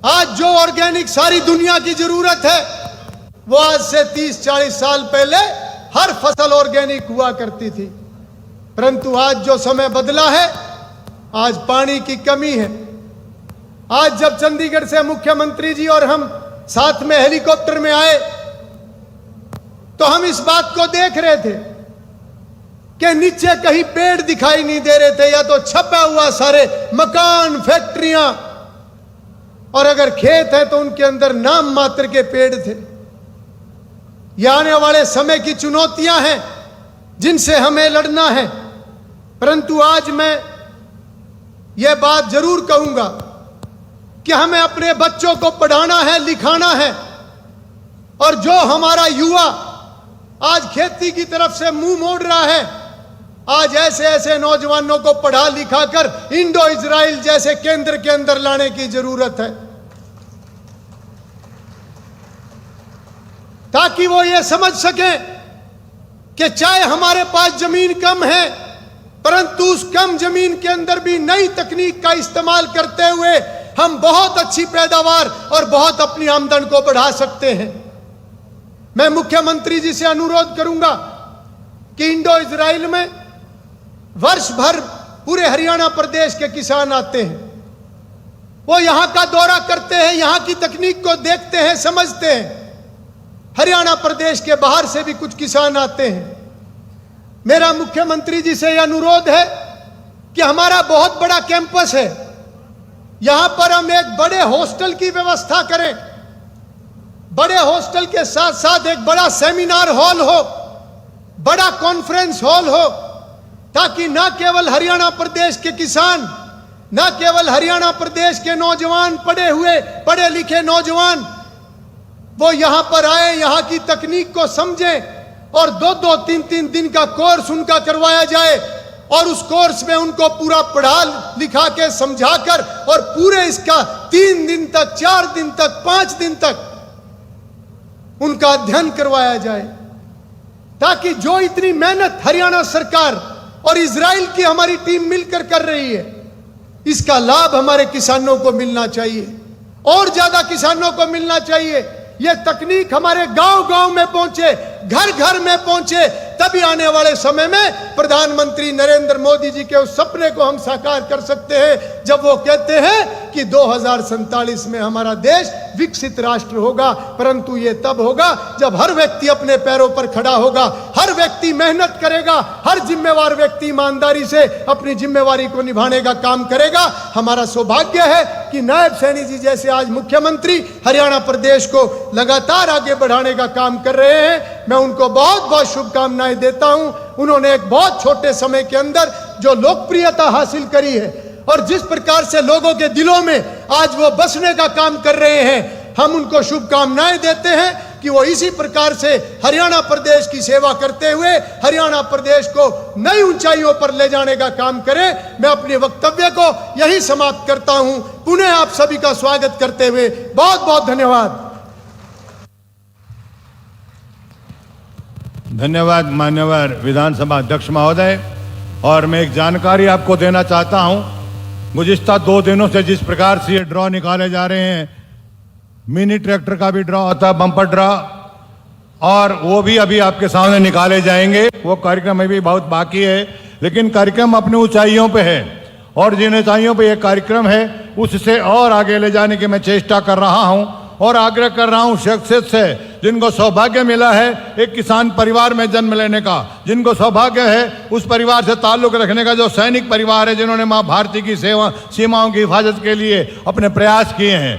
आज जो ऑर्गेनिक सारी दुनिया की जरूरत है, वो आज से 30-40 साल पहले हर फसल ऑर्गेनिक हुआ करती थी। परंतु आज जो समय बदला है, आज पानी की कमी है। आज जब चंडीगढ़ से मुख्यमंत्री जी और हम साथ में हेलीकॉप्टर में आए तो हम इस बात को देख रहे थे कि नीचे कहीं पेड़ दिखाई नहीं दे रहे थे, या तो छपा हुआ सारे मकान, फैक्ट्रियां, और अगर खेत है तो उनके अंदर नाम मात्र के पेड़ थे। ये आने वाले समय की चुनौतियां हैं जिनसे हमें लड़ना है। परंतु आज मैं ये बात जरूर कहूंगा कि हमें अपने बच्चों को पढ़ाना है, लिखाना है, और जो हमारा युवा आज खेती की तरफ से मुंह मोड़ रहा है, आज ऐसे ऐसे नौजवानों को पढ़ा लिखा कर इंडो इजराइल जैसे केंद्र के अंदर लाने की जरूरत है, ताकि वो ये समझ सकें कि चाहे हमारे पास जमीन कम है, परंतु उस कम जमीन के अंदर भी नई तकनीक का इस्तेमाल करते हुए हम बहुत अच्छी पैदावार और बहुत अपनी आमदन को बढ़ा सकते हैं। मैं मुख्यमंत्री जी से अनुरोध करूंगा कि इंडो इजराइल में वर्ष भर पूरे हरियाणा प्रदेश के किसान आते हैं, वो यहां का दौरा करते हैं, यहां की तकनीक को देखते हैं, समझते हैं। हरियाणा प्रदेश के बाहर से भी कुछ किसान आते हैं। मेरा मुख्यमंत्री जी से यह अनुरोध है कि हमारा बहुत बड़ा कैंपस है, यहां पर हम एक बड़े हॉस्टल की व्यवस्था करें, बड़े हॉस्टल के साथ साथ एक बड़ा सेमिनार हॉल हो, बड़ा कॉन्फ्रेंस हॉल हो, ताकि न केवल हरियाणा प्रदेश के किसान, न केवल हरियाणा प्रदेश के नौजवान, पढ़े हुए पढ़े लिखे नौजवान, वो यहां पर आए, यहां की तकनीक को समझें और 2-2, 3-3 दिन का कोर्स उनका करवाया जाए, और उस कोर्स में उनको पूरा पढ़ा लिखा के समझाकर और पूरे इसका 3 दिन तक, 4 दिन तक, 5 दिन तक उनका अध्ययन करवाया जाए, ताकि जो इतनी मेहनत हरियाणा सरकार और इजराइल की हमारी टीम मिलकर कर रही है, इसका लाभ हमारे किसानों को मिलना चाहिए। और ज्यादा किसानों को मिलना चाहिए। ये तकनीक हमारे गांव-गांव में पहुंचे, घर-घर में पहुंचे, तभी आने वाले समय में प्रधानमंत्री नरेंद्र मोदी जी के उस सपने को हम साकार कर सकते हैं, जब वो कहते हैं कि 2047 में हमारा देश विकसित राष्ट्र होगा। परंतु ये तब होगा जब हर व्यक्ति अपने पैरों पर खड़ा होगा, हर व्यक्ति मेहनत करेगा, हर जिम्मेवार व्यक्ति ईमानदारी से अपनी जिम्मेवारी को निभाने का काम करेगा। हमारा सौभाग्य है कि नायब सैनी जी जैसे आज मुख्यमंत्री हरियाणा प्रदेश को लगातार आगे बढ़ाने का काम कर रहे हैं। मैं उनको बहुत बहुत शुभकामनाएं देता हूं। उन्होंने एक बहुत छोटे समय के अंदर जो लोकप्रियता हासिल करी है और जिस प्रकार से लोगों के दिलों में आज वो बसने का काम कर रहे हैं, हम उनको शुभकामनाएं देते हैं कि वो इसी प्रकार से हरियाणा प्रदेश की सेवा करते हुए हरियाणा प्रदेश को नई ऊंचाइयों पर ले जाने का काम करें। मैं अपने वक्तव्य को यही समाप्त करता हूं, पुनः आप सभी का स्वागत करते हुए बहुत बहुत धन्यवाद। धन्यवाद मान्यवर विधानसभा अध्यक्ष महोदय। और मैं एक जानकारी आपको देना चाहता हूं, गुज़िश्ता 2 दिनों से जिस प्रकार से ये ड्रॉ निकाले जा रहे हैं, मिनी ट्रैक्टर का भी ड्रॉ होता है, बम्पर ड्रॉ, और वो भी अभी आपके सामने निकाले जाएंगे। वो कार्यक्रम अभी बहुत बाकी है, लेकिन कार्यक्रम अपनी ऊंचाइयों पे है और जिन ऊंचाइयों पे ये कार्यक्रम है उससे और आगे ले जाने की मैं चेष्टा कर रहा हूं और आग्रह कर रहा हूं शख्सियत से जिनको सौभाग्य मिला है एक किसान परिवार में जन्म लेने का, जिनको सौभाग्य है उस परिवार से ताल्लुक रखने का, जो सैनिक परिवार है जिन्होंने माँ भारती की सीमाओं की हिफाजत के लिए अपने प्रयास किए हैं।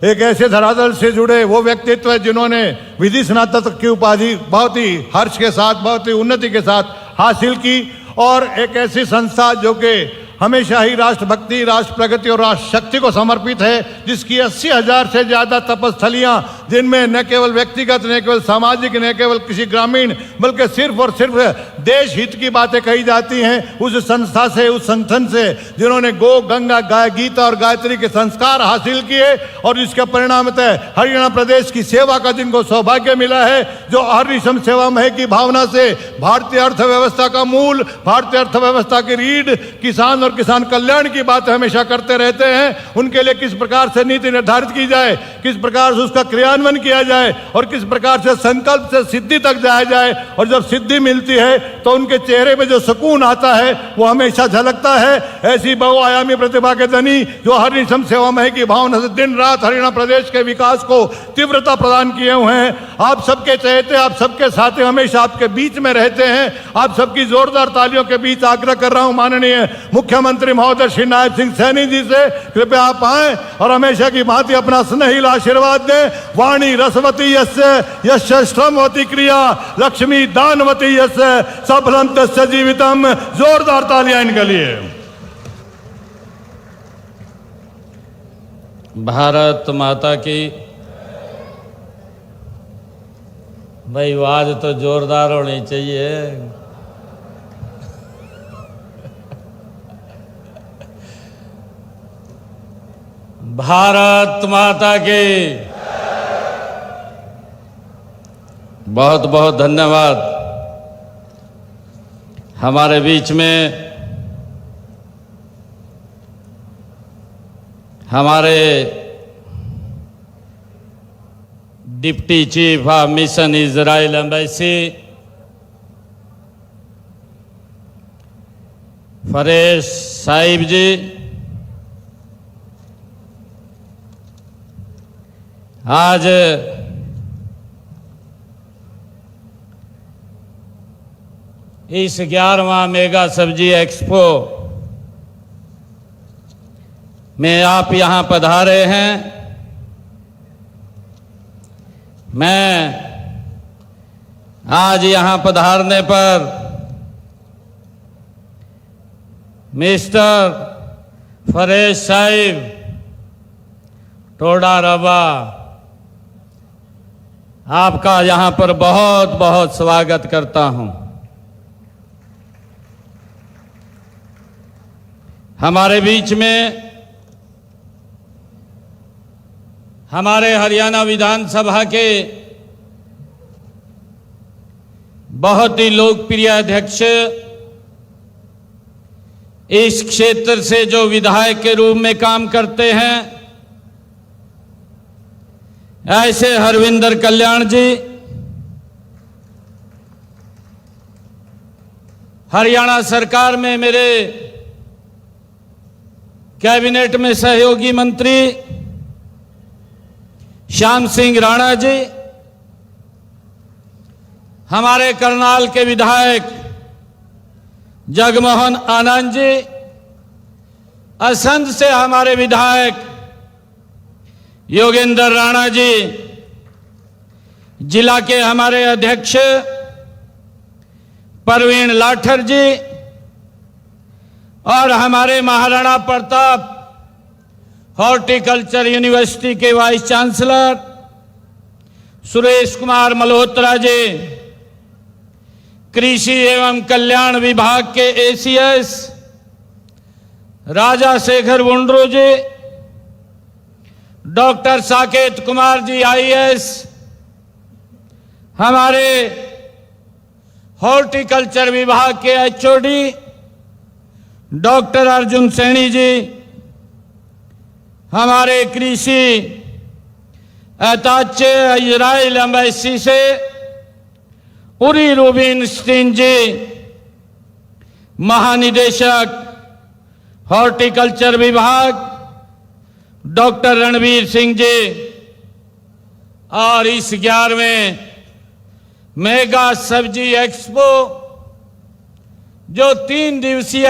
एक ऐसे धरातल से जुड़े वो व्यक्तित्व है जिन्होंने विधि स्नातक की उपाधि बहुत ही हर्ष के साथ, बहुत ही उन्नति के साथ हासिल की, और एक ऐसी संस्था जो कि हमेशा ही राष्ट्रभक्ति, राष्ट्र प्रगति और राष्ट्र शक्ति को समर्पित है, जिसकी 80,000 से ज्यादा तपस्थलियां, जिनमें न केवल व्यक्तिगत, न केवल सामाजिक, न केवल किसी ग्रामीण, बल्कि सिर्फ और सिर्फ देश हित की बातें कही जाती हैं। उस संस्था से, उस संगठन से जिन्होंने गो, गंगा, गाय, गीता और गायत्री के संस्कार हासिल किए और जिसके परिणामतः हरियाणा प्रदेश की सेवा का जिनको सौभाग्य मिला है, जो हरनिशम सेवामय की भावना से भारतीय अर्थव्यवस्था का मूल, भारतीय अर्थव्यवस्था की रीढ़, किसान और किसान कल्याण की बात हमेशा करते रहते हैं। उनके लिए किस प्रकार से नीति निर्धारित की जाए, किस प्रकार से उसका क्रियान्वयन किया जाए और किस प्रकार से संकल्प से सिद्धि तक जाया जाए, और जब सिद्धि मिलती है तो उनके चेहरे में जो सुकून आता है वो हमेशा झलकता है। ऐसी बहुआयामी प्रतिभा के धनी जो हरनिशम सेवामय की भावना से दिन रात हरियाणा प्रदेश के विकास को तीव्रता प्रदान किए हुए हैं। आप सबके चहेते, आप सबके साथी हमेशा आपके बीच में रहते हैं। आप सबकी जोरदार तालियों के बीच आग्रह कर रहा हूं माननीय मुख्यमंत्री महोदय श्री नायब सिंह सैनी जी से, कृपया आप आए और हमेशा की भांति अपना स्नेहिल आशीर्वाद दें। वाणी रसवती यस्य यस्य श्रमवती क्रिया, लक्ष्मी दानवती यस्य सफलम तस्य जीवितम। जोरदार तालियां इनके लिए। भारत माता की। भाई आवाज तो जोरदार होनी चाहिए। भारत माता की। बहुत बहुत धन्यवाद। हमारे बीच में हमारे deputy chief of mission Israel embassy Fares साहिब जी, आज इस 11वां मेगा सब्जी एक्सपो में आप यहाँ पधारे हैं। मैं आज यहाँ पधारने पर मिस्टर फरेश साहिब टोडा रबा, आपका यहाँ पर बहुत बहुत स्वागत करता हूँ। हमारे बीच में हमारे हरियाणा विधानसभा के बहुत ही लोकप्रिय अध्यक्ष, इस क्षेत्र से जो विधायक के रूप में काम करते हैं, ऐसे हरविंदर कल्याण जी हरियाणा सरकार में मेरे कैबिनेट में सहयोगी मंत्री श्याम सिंह राणा जी, हमारे करनाल के विधायक जगमोहन आनंद जी, असंध से हमारे विधायक योगेंद्र राणा जी, जिला के हमारे अध्यक्ष परवीन लाठर जी और हमारे महाराणा प्रताप हॉर्टिकल्चर यूनिवर्सिटी के वाइस चांसलर सुरेश कुमार मल्होत्रा जी, कृषि एवं कल्याण विभाग के एसीएस राजा शेखर वुंड्रू जी, डॉक्टर साकेत कुमार जी आईएएस, हमारे हॉर्टिकल्चर विभाग के एचओडी डॉक्टर अर्जुन सैनी जी, हमारे कृषि अताचे इजराइल एम्बेसी से उरी रूबिनस्टीन जी, महानिदेशक हॉर्टिकल्चर विभाग डॉक्टर रणवीर सिंह जी, और इस 11वें मेगा सब्जी एक्सपो जो 3 दिवसीय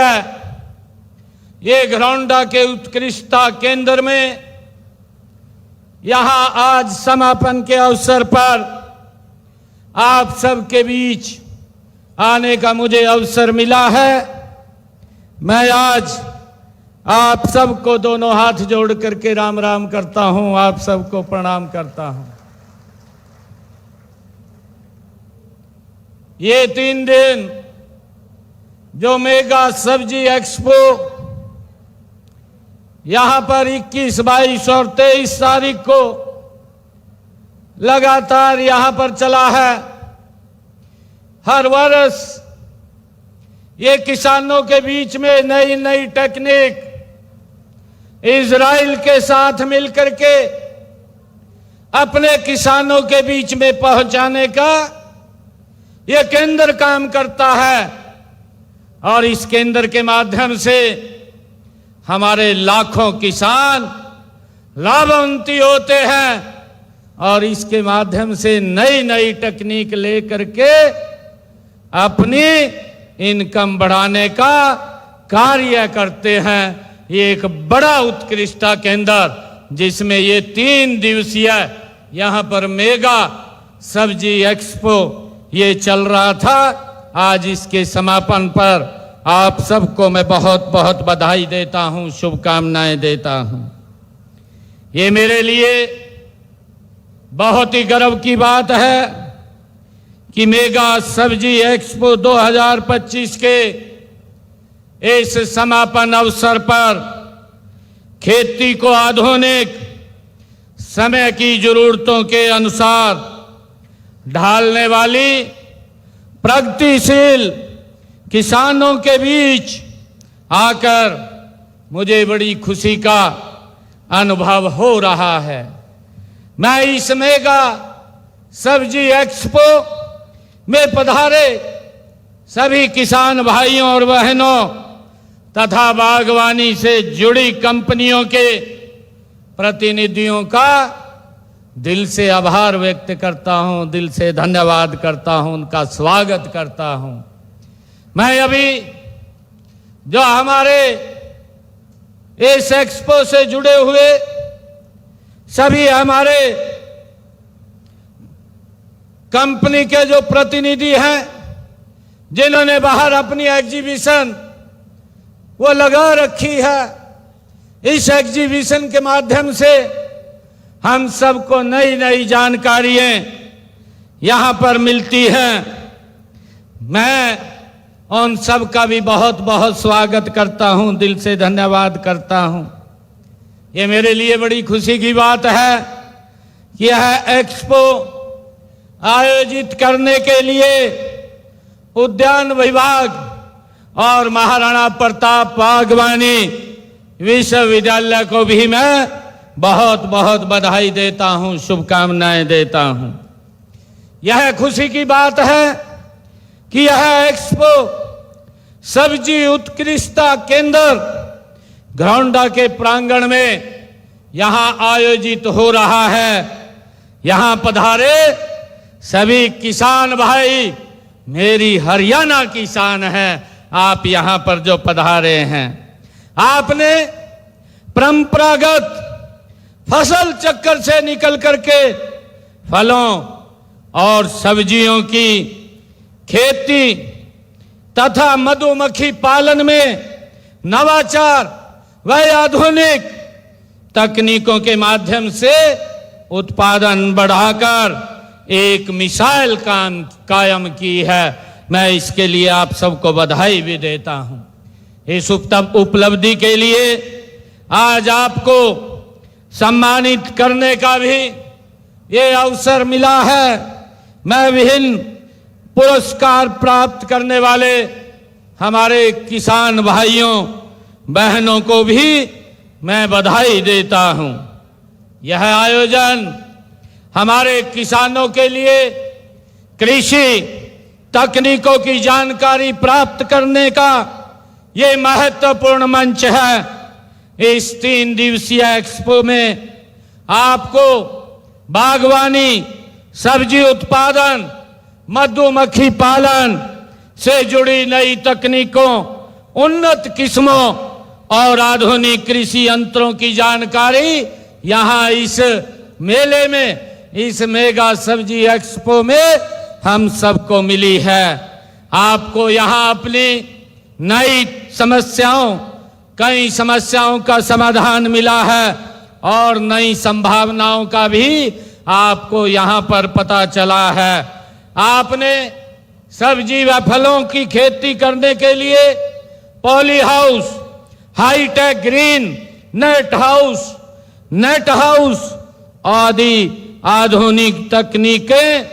ये घरौंडा के उत्कृष्टता केंद्र में यहां आज समापन के अवसर पर आप सबके बीच आने का मुझे अवसर मिला है। मैं आज आप सबको दोनों हाथ जोड़ करके राम राम करता हूं, आप सबको प्रणाम करता हूं। ये 3 दिन जो मेगा सब्जी एक्सपो यहां पर 21, 22 और 23 तारीख को लगातार यहां पर चला है। हर वर्ष ये किसानों के बीच में नई नई टेक्निक इजराइल के साथ मिलकर के अपने किसानों के बीच में पहुंचाने का ये केंद्र काम करता है, और इस केंद्र के माध्यम से हमारे लाखों किसान लाभान्वित होते हैं और इसके माध्यम से नई नई तकनीक लेकर के अपनी इनकम बढ़ाने का कार्य करते हैं। ये एक बड़ा उत्कृष्टता केंद्र जिसमें ये 3 दिवसीय यहाँ पर मेगा सब्जी एक्सपो ये चल रहा था। आज इसके समापन पर आप सबको मैं बहुत बहुत बधाई देता हूं, शुभकामनाएं देता हूं। ये मेरे लिए बहुत ही गर्व की बात है कि मेगा सब्जी एक्सपो 2025 के इस समापन अवसर पर खेती को आधुनिक समय की जरूरतों के अनुसार ढालने वाली प्रगतिशील किसानों के बीच आकर मुझे बड़ी खुशी का अनुभव हो रहा है। मैं इस मेगा सब्जी एक्सपो में पधारे सभी किसान भाइयों और बहनों तथा बागवानी से जुड़ी कंपनियों के प्रतिनिधियों का दिल से आभार व्यक्त करता हूं, दिल से धन्यवाद करता हूं, उनका स्वागत करता हूं। मैं अभी जो हमारे इस एक्सपो से जुड़े हुए सभी हमारे कंपनी के जो प्रतिनिधि हैं जिन्होंने बाहर अपनी एग्जीबिशन वो लगा रखी है, इस एग्जीबिशन के माध्यम से हम सबको नई नई जानकारियां यहां पर मिलती हैं। मैं उन सब का भी बहुत बहुत स्वागत करता हूं, दिल से धन्यवाद करता हूं। ये मेरे लिए बड़ी खुशी की बात है कि यह एक्सपो आयोजित करने के लिए उद्यान विभाग और महाराणा प्रताप बागवानी विश्वविद्यालय को भी मैं बहुत बहुत बधाई देता हूं, शुभकामनाएं देता हूं। यह खुशी की बात है कि यह एक्सपो सब्जी उत्कृष्टता केंद्र घरौंडा के प्रांगण में यहां आयोजित हो रहा है। यहां पधारे सभी किसान भाई, मेरी हरियाणा किसान है, आप यहां पर जो पधारे हैं, आपने परंपरागत फसल चक्कर से निकल करके फलों और सब्जियों की खेती तथा मधुमक्खी पालन में नवाचार व आधुनिक तकनीकों के माध्यम से उत्पादन बढ़ाकर एक मिसाल कायम की है। मैं इसके लिए आप सबको बधाई भी देता हूं। इस उपलब्धि के लिए आज आपको सम्मानित करने का भी ये अवसर मिला है। मैं विभिन्न पुरस्कार प्राप्त करने वाले हमारे किसान भाइयों बहनों को भी मैं बधाई देता हूं। यह आयोजन हमारे किसानों के लिए कृषि तकनीकों की जानकारी प्राप्त करने का ये महत्वपूर्ण मंच है। इस 3 दिवसीय एक्सपो में आपको बागवानी, सब्जी उत्पादन, मधुमक्खी पालन से जुड़ी नई तकनीकों, उन्नत किस्मों और आधुनिक कृषि यंत्रों की जानकारी यहां इस मेले में, इस मेगा सब्जी एक्सपो में हम सबको मिली है। आपको यहां अपनी नई समस्याओं, कई समस्याओं का समाधान मिला है और नई संभावनाओं का भी आपको यहां पर पता चला है। आपने सब्जी व फलों की खेती करने के लिए poly house, hitech green net house आदि आधुनिक तकनीकें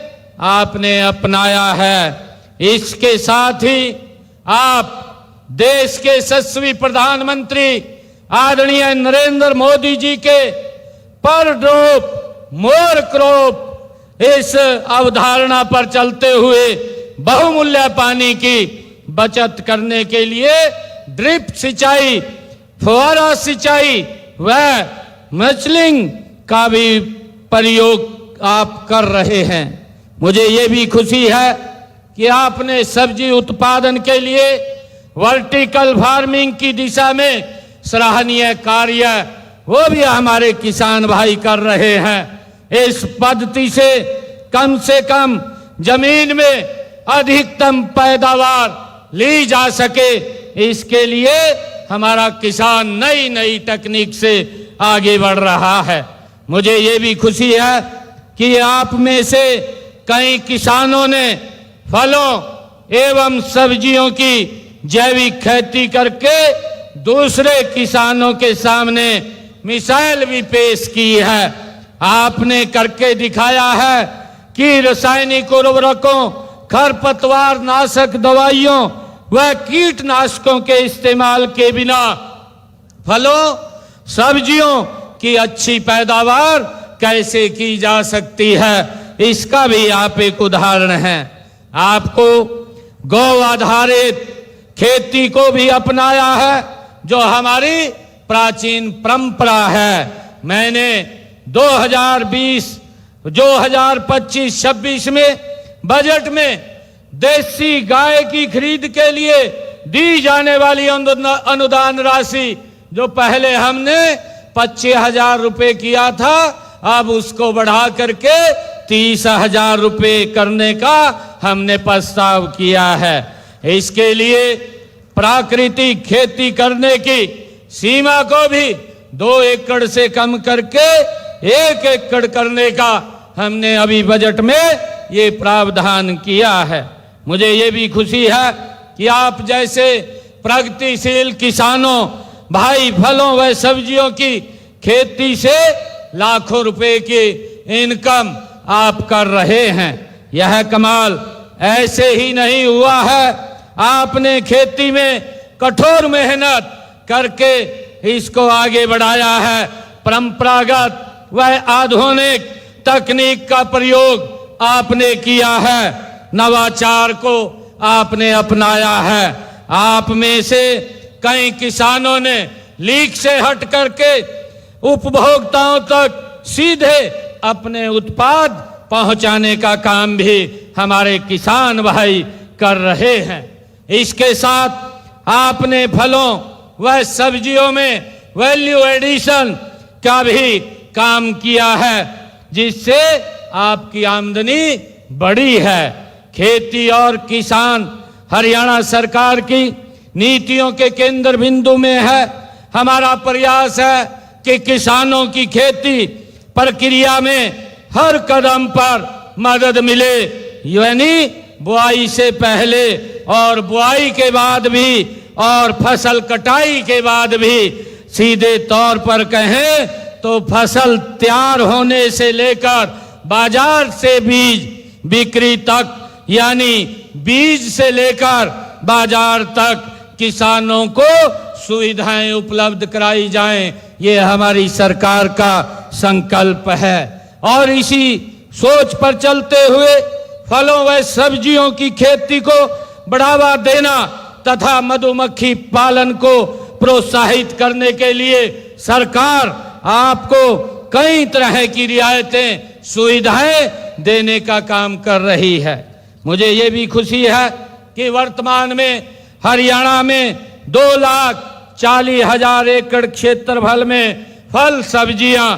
आपने अपनाया है। इसके साथ ही आप देश के यशस्वी प्रधानमंत्री आदरणीय नरेंद्र मोदी जी के पर ड्रॉप मोर क्रॉप इस अवधारणा पर चलते हुए बहुमूल्य पानी की बचत करने के लिए ड्रिप सिंचाई, फुहारा सिंचाई व मल्चिंग का भी प्रयोग आप कर रहे हैं। मुझे ये भी खुशी है कि आपने सब्जी उत्पादन के लिए वर्टिकल फार्मिंग की दिशा में सराहनीय कार्य वो भी हमारे किसान भाई कर रहे हैं। इस पद्धति से कम जमीन में अधिकतम पैदावार ली जा सके, इसके लिए हमारा किसान नई नई तकनीक से आगे बढ़ रहा है। मुझे ये भी खुशी है कि आप में से कई किसानों ने फलों एवं सब्जियों की जैविक खेती करके दूसरे किसानों के सामने मिसाल भी पेश की है। आपने करके दिखाया है कि रासायनिक उर्वरकों, खरपतवार नाशक दवाइयों व कीटनाशकों के इस्तेमाल के बिना फलों सब्जियों की अच्छी पैदावार कैसे की जा सकती है, इसका भी आप एक उदाहरण हैं। आपको गौ आधारित खेती को भी अपनाया है, जो हमारी प्राचीन परंपरा है। मैंने 2025-26 में बजट में देसी गाय की खरीद के लिए दी जाने वाली अनुदान राशि जो पहले हमने 25,000 रुपए किया था, अब उसको बढ़ा करके 30,000 रुपए करने का हमने प्रस्ताव किया है। इसके लिए प्राकृतिक खेती करने की सीमा को भी 2 एकड़ से कम करके 1 एकड़ करने का हमने अभी बजट में ये प्रावधान किया है। मुझे ये भी खुशी है कि आप जैसे प्रगतिशील किसानों भाई फलों व सब्जियों की खेती से लाखों रुपए की इनकम आप कर रहे हैं। यह कमाल ऐसे ही नहीं हुआ है, आपने खेती में कठोर मेहनत करके इसको आगे बढ़ाया है। परंपरागत व आधुनिक तकनीक का प्रयोग आपने किया है, नवाचार को आपने अपनाया है। आप में से कई किसानों ने लीक से हट करके उपभोक्ताओं तक सीधे अपने उत्पाद पहुंचाने का काम भी हमारे किसान भाई कर रहे हैं। इसके साथ आपने फलों व सब्जियों में वैल्यू एडिशन का भी काम किया है, जिससे आपकी आमदनी बढ़ी है। खेती और किसान हरियाणा सरकार की नीतियों के केंद्र बिंदु में है। हमारा प्रयास है कि किसानों की खेती प्रक्रिया में हर कदम पर मदद मिले, यानी बुआई से पहले और बुआई के बाद भी और फसल कटाई के बाद भी। सीधे तौर पर कहें तो फसल तैयार होने से लेकर बाजार से बीज बिक्री तक, यानी बीज से लेकर बाजार तक किसानों को सुविधाएं उपलब्ध कराई जाएं, ये हमारी सरकार का संकल्प है। और इसी सोच पर चलते हुए फलों व सब्जियों की खेती को बढ़ावा देना तथा मधुमक्खी पालन को प्रोत्साहित करने के लिए सरकार आपको कई तरह की रियायतें सुविधाएं देने का काम कर रही है। मुझे ये भी खुशी है कि वर्तमान में हरियाणा में 2,40,000 एकड़ क्षेत्रफल में फल सब्जियां,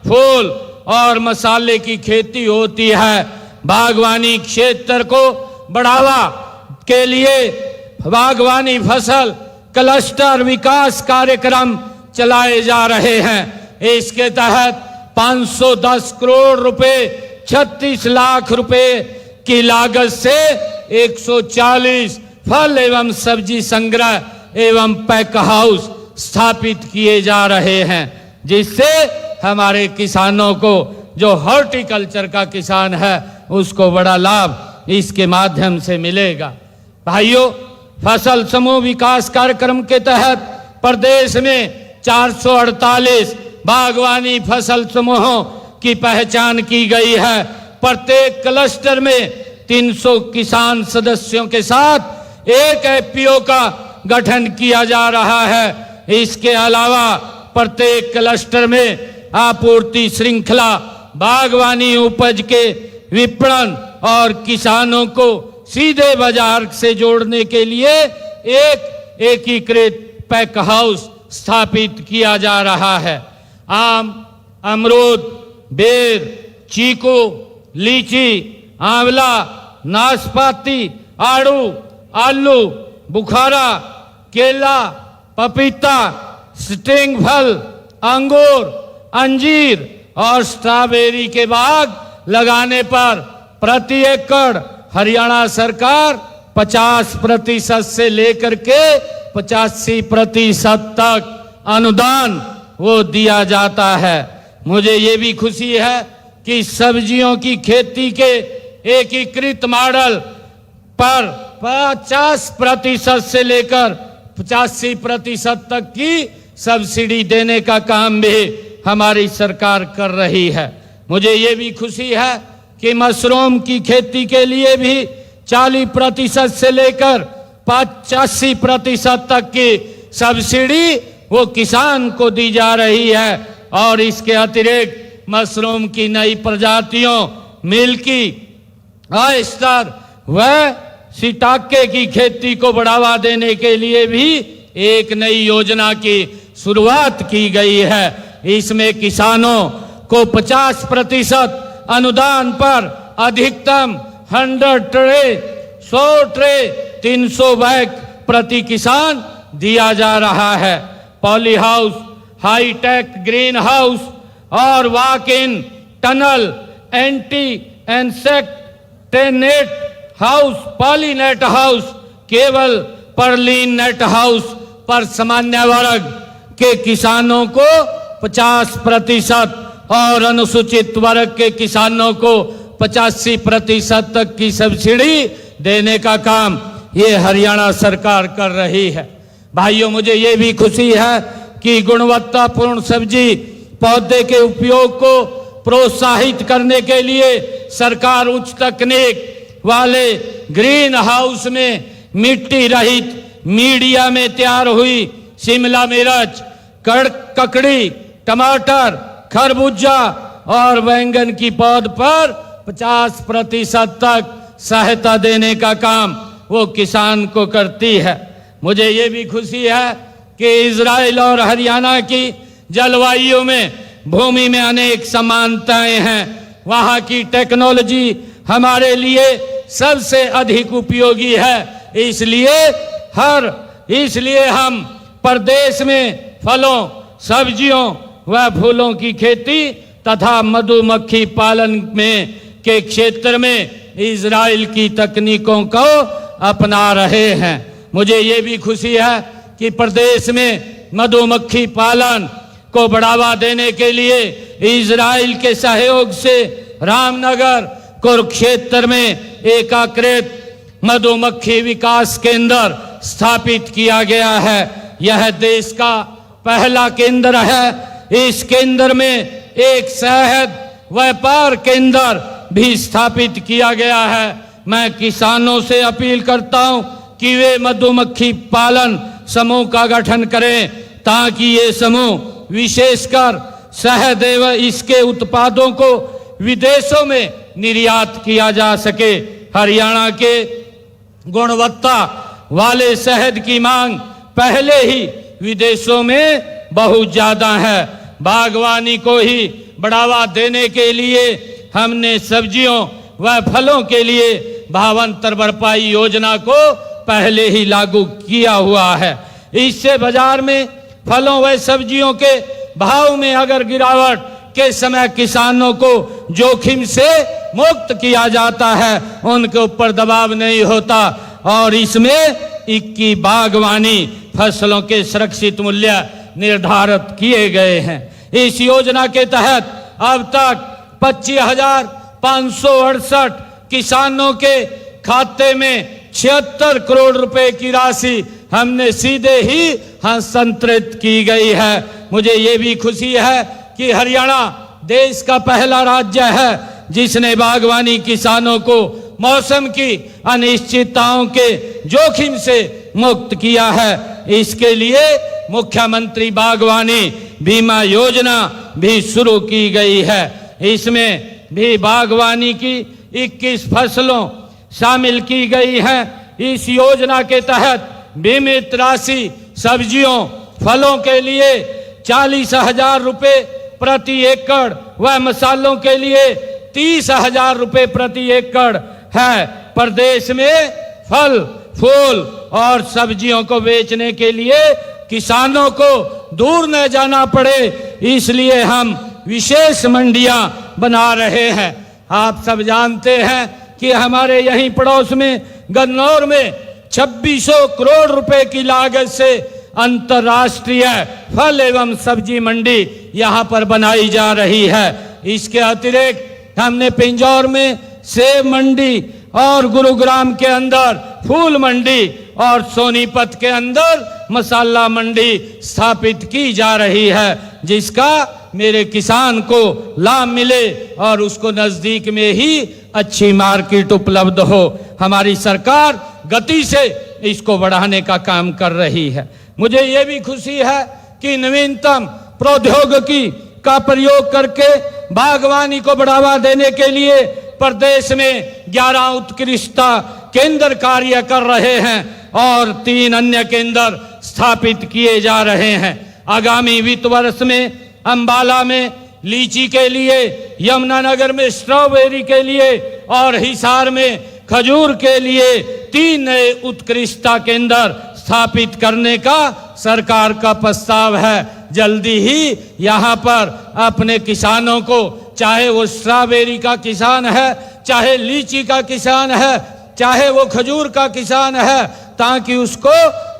फूल और मसाले की खेती होती है। बागवानी क्षेत्र को बढ़ावा के लिए बागवानी फसल क्लस्टर विकास कार्यक्रम चलाए जा रहे हैं। इसके तहत 510 करोड़ रुपए 36 लाख रुपए की लागत से 140 फल एवं सब्जी संग्रह एवं पैक हाउस स्थापित किए जा रहे हैं, जिससे हमारे किसानों को, जो हॉर्टिकल्चर का किसान है, उसको बड़ा लाभ इसके माध्यम से मिलेगा। भाइयों, फसल समूह विकास कार्यक्रम के तहत प्रदेश में 448 बागवानी फसल समूहों की पहचान की गई है। प्रत्येक क्लस्टर में 300 किसान सदस्यों के साथ एक एफपीओ का गठन किया जा रहा है। इसके अलावा प्रत्येक क्लस्टर में आपूर्ति श्रृंखला, बागवानी उपज के विपणन और किसानों को सीधे बाजार से जोड़ने के लिए एक एकीकृत पैक हाउस स्थापित किया जा रहा है। आम, अमरूद, बेर, चीकू, लीची, आंवला, नाशपाती, आड़ू, आलू, बुखारा, केला, पपीता, स्ट्रिंग फल, अंगूर, अंजीर और स्ट्रॉबेरी के बाग लगाने पर प्रति एकड़ हरियाणा सरकार 50% से लेकर के 85% तक अनुदान वो दिया जाता है। मुझे ये भी खुशी है कि सब्जियों की खेती के एकीकृत मॉडल पर 50% से लेकर 85% तक की सब्सिडी देने का काम भी हमारी सरकार कर रही है। मुझे ये भी खुशी है कि मशरूम की खेती के लिए भी 40% से लेकर 85% तक की सब्सिडी वो किसान को दी जा रही है। और इसके अतिरिक्त मशरूम की नई प्रजातियों, मिल्की, ऑयस्टर व शिटाके की खेती को बढ़ावा देने के लिए भी एक नई योजना की शुरुआत की गई है। इसमें किसानों को 50% अनुदान पर अधिकतम 100 ट्रे, 100 ट्रे, 300 बैग प्रति किसान दिया जा रहा है। Poly house, hitech green house और walk in tunnel, anti insect net house, polynet house केवल पर्लिन नेट हाउस पर सामान्य वर्ग के किसानों को 50% और अनुसूचित वर्ग के किसानों को 85% तक की सब्सिडी देने का काम ये हरियाणा सरकार कर रही है। भाइयों, मुझे ये भी खुशी है कि गुणवत्तापूर्ण सब्जी पौधे के उपयोग को प्रोत्साहित करने के लिए सरकार उच्च तकनीक वाले ग्रीन हाउस में मिट्टी रहित मीडिया में तैयार हुई शिमला मिर्च, ककड़ी, टमाटर, खरबूजा और बैंगन की पौध पर 50% तक सहायता देने का काम वो किसान को करती है। मुझे ये भी खुशी है कि इजराइल और हरियाणा की जलवायु में भूमि में अनेक समानताएं हैं। वहाँ की टेक्नोलॉजी हमारे लिए सबसे अधिक उपयोगी है। इसलिए हम प्रदेश में फलों, सब्जियों व फूलों की खेती तथा मधुमक्खी पालन के क्षेत्र में इजराइल की तकनीकों को अपना रहे हैं। मुझे ये भी खुशी है कि प्रदेश में मधुमक्खी पालन को बढ़ावा देने के लिए इजराइल के सहयोग से रामनगर, कुरुक्षेत्र में एकीकृत मधुमक्खी विकास केंद्र स्थापित किया गया है। यह देश का पहला केंद्र है। इस केंद्र में एक शहद व्यापार केंद्र भी स्थापित किया गया है। मैं किसानों से अपील करता हूं कि वे मधुमक्खी पालन समूह का गठन करें ताकि ये समूह विशेषकर शहद एवं इसके उत्पादों को विदेशों में निर्यात किया जा सके। हरियाणा के गुणवत्ता वाले शहद की मांग पहले ही विदेशों में बहुत ज्यादा है। बागवानी को ही बढ़ावा देने के लिए हमने सब्जियों व फलों के लिए भावांतर भरपाई योजना को पहले ही लागू किया हुआ है। इससे बाजार में फलों व सब्जियों के भाव में अगर गिरावट के समय किसानों को जोखिम से मुक्त किया जाता है, उनके ऊपर दबाव नहीं होता और इसमें 21 बागवानी फसलों के सुरक्षित मूल्य निर्धारित किए गए हैं। इस योजना के तहत अब तक 25,568 किसानों के खाते में 76 करोड़ रुपए की राशि हमने सीधे ही हस्तांतरित की गई है। मुझे ये भी खुशी है कि हरियाणा देश का पहला राज्य है जिसने बागवानी किसानों को मौसम की अनिश्चितताओं के जोखिम से मुक्त किया है। इसके लिए मुख्यमंत्री बागवानी बीमा योजना भी शुरू की गई है। इसमें भी बागवानी की 21 फसलों शामिल की गई है। इस योजना के तहत बीमित राशि सब्जियों, फलों के लिए 40,000 रुपए प्रति एकड़ व मसालों के लिए 30,000 रुपए प्रति एकड़ है। प्रदेश में फल, फूल और सब्जियों को बेचने के लिए किसानों को दूर न जाना पड़े, इसलिए हम विशेष मंडियां बना रहे हैं। आप सब जानते हैं कि हमारे यहीं पड़ोस में गन्नौर में 2600 करोड़ रुपए की लागत से अंतर्राष्ट्रीय फल एवं सब्जी मंडी यहां पर बनाई जा रही है। इसके अतिरिक्त हमने पिंजौर में सेब मंडी और गुरुग्राम के अंदर फूल मंडी और सोनीपत के अंदर मसाला मंडी स्थापित की जा रही है, जिसका मेरे किसान को लाभ मिले और उसको नजदीक में ही अच्छी मार्केट उपलब्ध हो। हमारी सरकार गति से इसको बढ़ाने का काम कर रही है। मुझे ये भी खुशी है कि नवीनतम प्रौद्योगिकी का प्रयोग करके बागवानी को बढ़ावा देने के लिए प्रदेश में 11 उत्कृष्टता केंद्र कार्य कर रहे हैं और 3 अन्य केंद्र स्थापित किए जा रहे हैं। आगामी वित्त वर्ष में अंबाला में लीची के लिए, यमुनानगर में स्ट्रॉबेरी के लिए और हिसार में खजूर के लिए 3 नए उत्कृष्टता केंद्र स्थापित करने का सरकार का प्रस्ताव है। जल्दी ही यहाँ पर अपने किसानों को, चाहे वो स्ट्रॉबेरी का किसान है, चाहे लीची का किसान है, चाहे वो खजूर का किसान है, ताकि उसको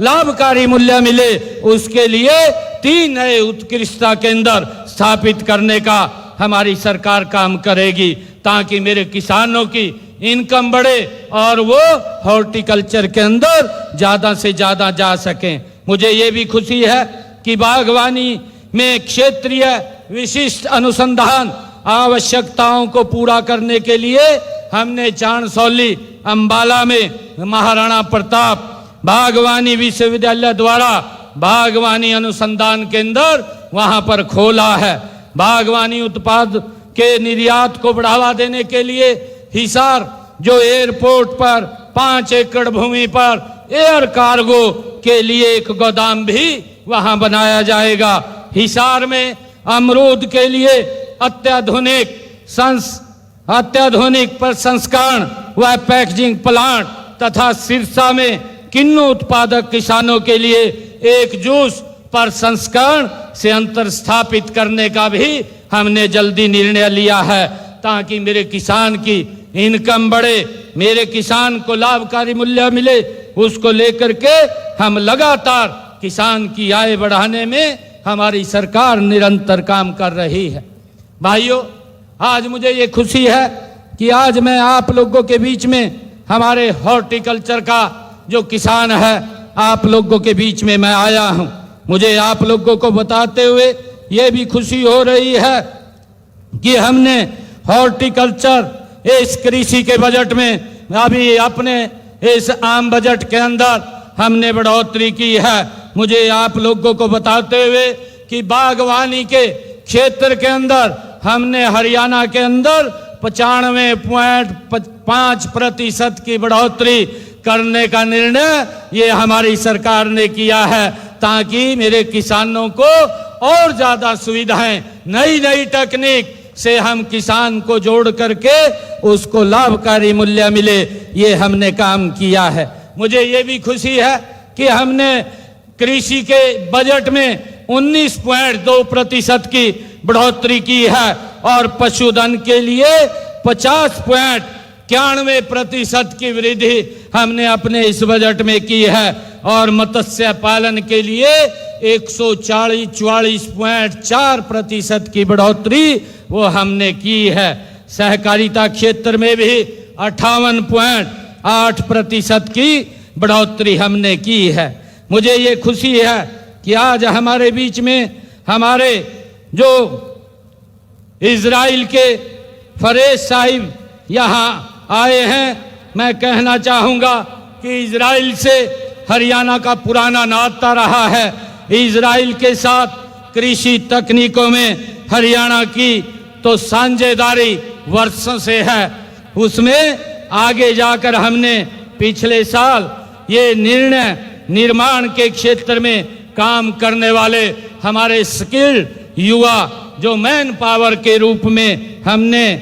लाभकारी मूल्य मिले, उसके लिए 3 नए उत्कृष्टता केंद्र स्थापित करने का हमारी सरकार काम करेगी, ताकि मेरे किसानों की इनकम बढ़े और वो हॉर्टिकल्चर के अंदर ज़्यादा से ज़्यादा जा सकें। मुझे ये भी खुशी है कि बागवानी में क्षेत्रीय विशिष्ट अनुसंधान आवश्यकताओं को पूरा करने के लिए हमने चांदसौली अंबाला में महाराणा प्रताप बागवानी विश्वविद्यालय द्वारा बागवानी अनुसंधान केंद्र वहां पर खोला है। बागवानी उत्पाद के निर्यात को बढ़ावा देने के लिए हिसार जो एयरपोर्ट पर 5 एकड़ भूमि पर एयर कार्गो के लिए एक गोदाम भी वहां बनाया जाएगा। हिसार में अमरूद के लिए अत्याधुनिक प्रसंस्करण व पैकेजिंग प्लांट तथा सिरसा में किन्नू उत्पादक किसानों के लिए एक जूस प्रसंस्करण संयंत्र स्थापित करने का भी हमने जल्दी निर्णय लिया है, ताकि मेरे किसान की इनकम बढ़े, मेरे किसान को लाभकारी मूल्य मिले। उसको लेकर के हम लगातार किसान की आय बढ़ाने में हमारी सरकार निरंतर काम कर रही है। भाइयों, आज मुझे ये खुशी है कि आज मैं आप लोगों के बीच में हमारे हॉर्टिकल्चर का जो किसान है आप लोगों के बीच में मैं आया हूं। मुझे आप लोगों को बताते हुए ये भी खुशी हो रही है कि हमने हॉर्टिकल्चर इस कृषि के बजट में अभी अपने इस आम बजट के अंदर हमने बढ़ोतरी की है। मुझे आप लोगों को बताते हुए कि बागवानी के क्षेत्र के अंदर हमने हरियाणा के अंदर 95.5% की बढ़ोतरी करने का निर्णय ये हमारी सरकार ने किया है, ताकि मेरे किसानों को और ज्यादा सुविधाएं, नई तकनीक से हम किसान को जोड़ करके उसको लाभकारी मूल्य मिले, ये हमने काम किया है। मुझे ये भी खुशी है कि हमने कृषि के बजट में 19.2% की बढ़ोतरी की है और पशुधन के लिए 50.91% की वृद्धि हमने अपने इस बजट में की है और मत्स्य पालन के लिए 144.4% की बढ़ोतरी वो हमने की है। सहकारिता क्षेत्र में भी 58.8% की बढ़ोतरी हमने की है। मुझे ये खुशी है कि आज हमारे बीच में हमारे जो इजराइल के फरेज साहिब यहाँ आए हैं। मैं कहना चाहूँगा कि इजराइल से हरियाणा का पुराना नाता रहा है। इजराइल के साथ कृषि तकनीकों में हरियाणा की तो साझेदारी वर्षों से है। उसमें आगे जाकर हमने पिछले साल ये निर्णय निर्माण के क्षेत्र में काम करने वाले हमारे स्किल्ड युवा जो मैन पावर के रूप में हमने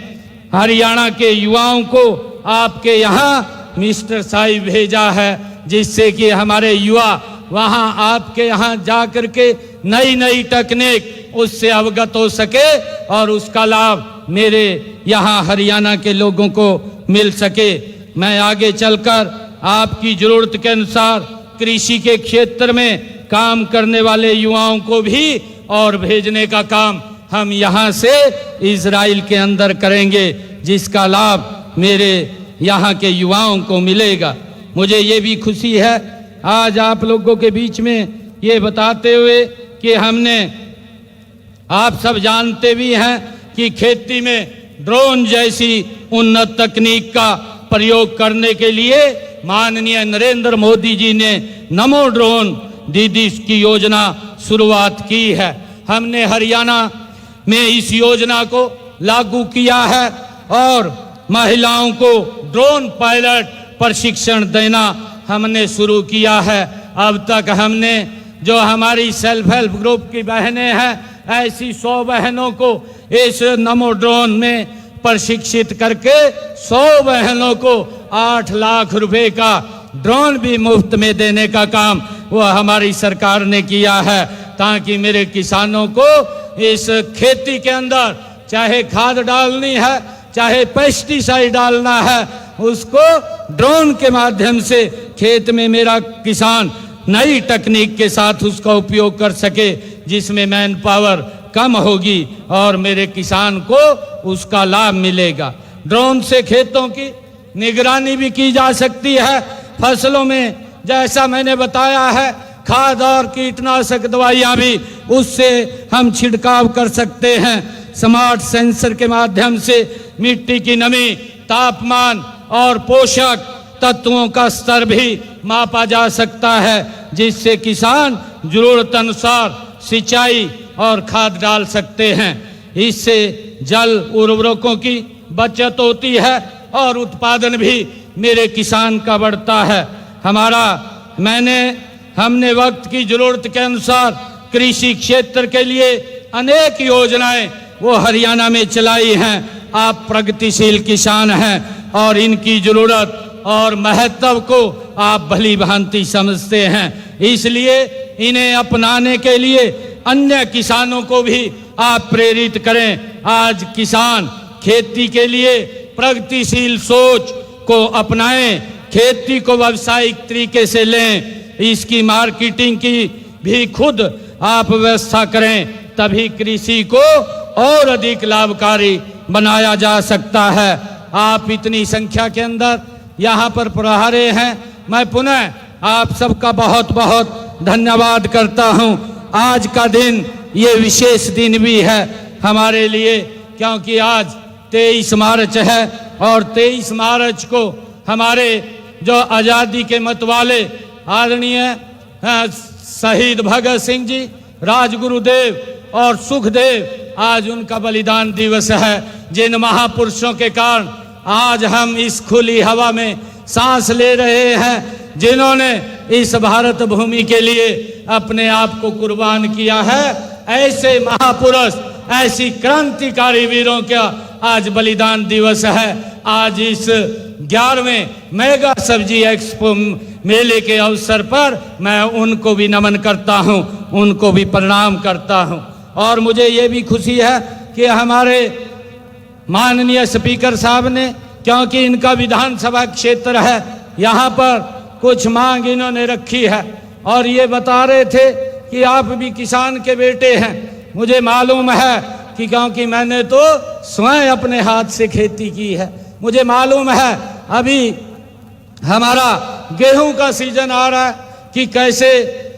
हरियाणा के युवाओं को आपके यहाँ मिस्टर साहिब भेजा है, जिससे कि हमारे युवा वहाँ आपके यहाँ जा कर के नई तकनीक उससे अवगत हो सके और उसका लाभ मेरे यहाँ हरियाणा के लोगों को मिल सके। मैं आगे चलकर आपकी जरूरत के अनुसार कृषि के क्षेत्र में काम करने वाले युवाओं को भी और भेजने का काम हम यहाँ से इजराइल के अंदर करेंगे, जिसका लाभ मेरे यहाँ के युवाओं को मिलेगा। मुझे ये भी खुशी है आज आप लोगों के बीच में ये बताते हुए कि हमने, आप सब जानते भी हैं कि खेती में ड्रोन जैसी उन्नत तकनीक का प्रयोग करने के लिए माननीय नरेंद्र मोदी जी ने नमो ड्रोन दीदी की योजना शुरुआत की है। हमने हरियाणा में इस योजना को लागू किया है और महिलाओं को ड्रोन पायलट प्रशिक्षण देना हमने शुरू किया है। अब तक हमने जो हमारी सेल्फ हेल्प ग्रुप की बहनें हैं, ऐसी 100 बहनों को इस नमो ड्रोन में प्रशिक्षित करके 100 बहनों को 8 लाख रुपए का ड्रोन भी मुफ्त में देने का काम वो हमारी सरकार ने किया है, ताकि मेरे किसानों को इस खेती के अंदर चाहे खाद डालनी है, चाहे पेस्टिसाइड डालना है, उसको ड्रोन के माध्यम से खेत में मेरा किसान नई तकनीक के साथ उसका उपयोग कर सके, जिसमें मैन पावर कम होगी और मेरे किसान को उसका लाभ मिलेगा। ड्रोन से खेतों की निगरानी भी की जा सकती है। फसलों में जैसा मैंने बताया है खाद और कीटनाशक दवाइयाँ भी उससे हम छिड़काव कर सकते हैं। स्मार्ट सेंसर के माध्यम से मिट्टी की नमी, तापमान और पोषक तत्वों का स्तर भी मापा जा सकता है, जिससे किसान जरूरत अनुसार सिंचाई और खाद डाल सकते हैं। इससे जल उर्वरकों की बचत होती है और उत्पादन भी मेरे किसान का बढ़ता है। हमने वक्त की जरूरत के अनुसार कृषि क्षेत्र के लिए अनेक योजनाएं वो हरियाणा में चलाई हैं। आप प्रगतिशील किसान हैं और इनकी जरूरत और महत्व को आप भली भांति समझते हैं, इसलिए इन्हें अपनाने के लिए अन्य किसानों को भी आप प्रेरित करें। आज किसान खेती के लिए प्रगतिशील सोच को अपनाएं, खेती को व्यावसायिक तरीके से लें, इसकी मार्केटिंग की भी खुद आप व्यवस्था करें, तभी कृषि को और अधिक लाभकारी बनाया जा सकता है। आप इतनी संख्या के अंदर यहाँ पर पधारे हैं, मैं पुनः आप सबका बहुत बहुत धन्यवाद करता हूँ। आज का दिन ये विशेष दिन भी है हमारे लिए, क्योंकि आज 23 मार्च है और 23 मार्च को हमारे जो आज़ादी के मतवाले आदरणीय शहीद भगत सिंह जी, राजगुरुदेव और सुखदेव, आज उनका बलिदान दिवस है। जिन महापुरुषों के कारण आज हम इस खुली हवा में सांस ले रहे हैं, जिन्होंने इस भारत भूमि के लिए अपने आप को कुर्बान किया है, ऐसे महापुरुष, ऐसी क्रांतिकारी वीरों का आज बलिदान दिवस है। आज इस 11वें मेगा सब्जी एक्सपो मेले के अवसर पर मैं उनको भी नमन करता हूं, उनको भी प्रणाम करता हूं। और मुझे ये भी खुशी है कि हमारे माननीय स्पीकर साहब ने, क्योंकि इनका विधानसभा क्षेत्र है, यहाँ पर कुछ मांग इन्होंने रखी है और ये बता रहे थे कि आप भी किसान के बेटे हैं। मुझे मालूम है कि क्योंकि मैंने तो स्वयं अपने हाथ से खेती की है, मुझे मालूम है। अभी हमारा गेहूं का सीजन आ रहा है कि कैसे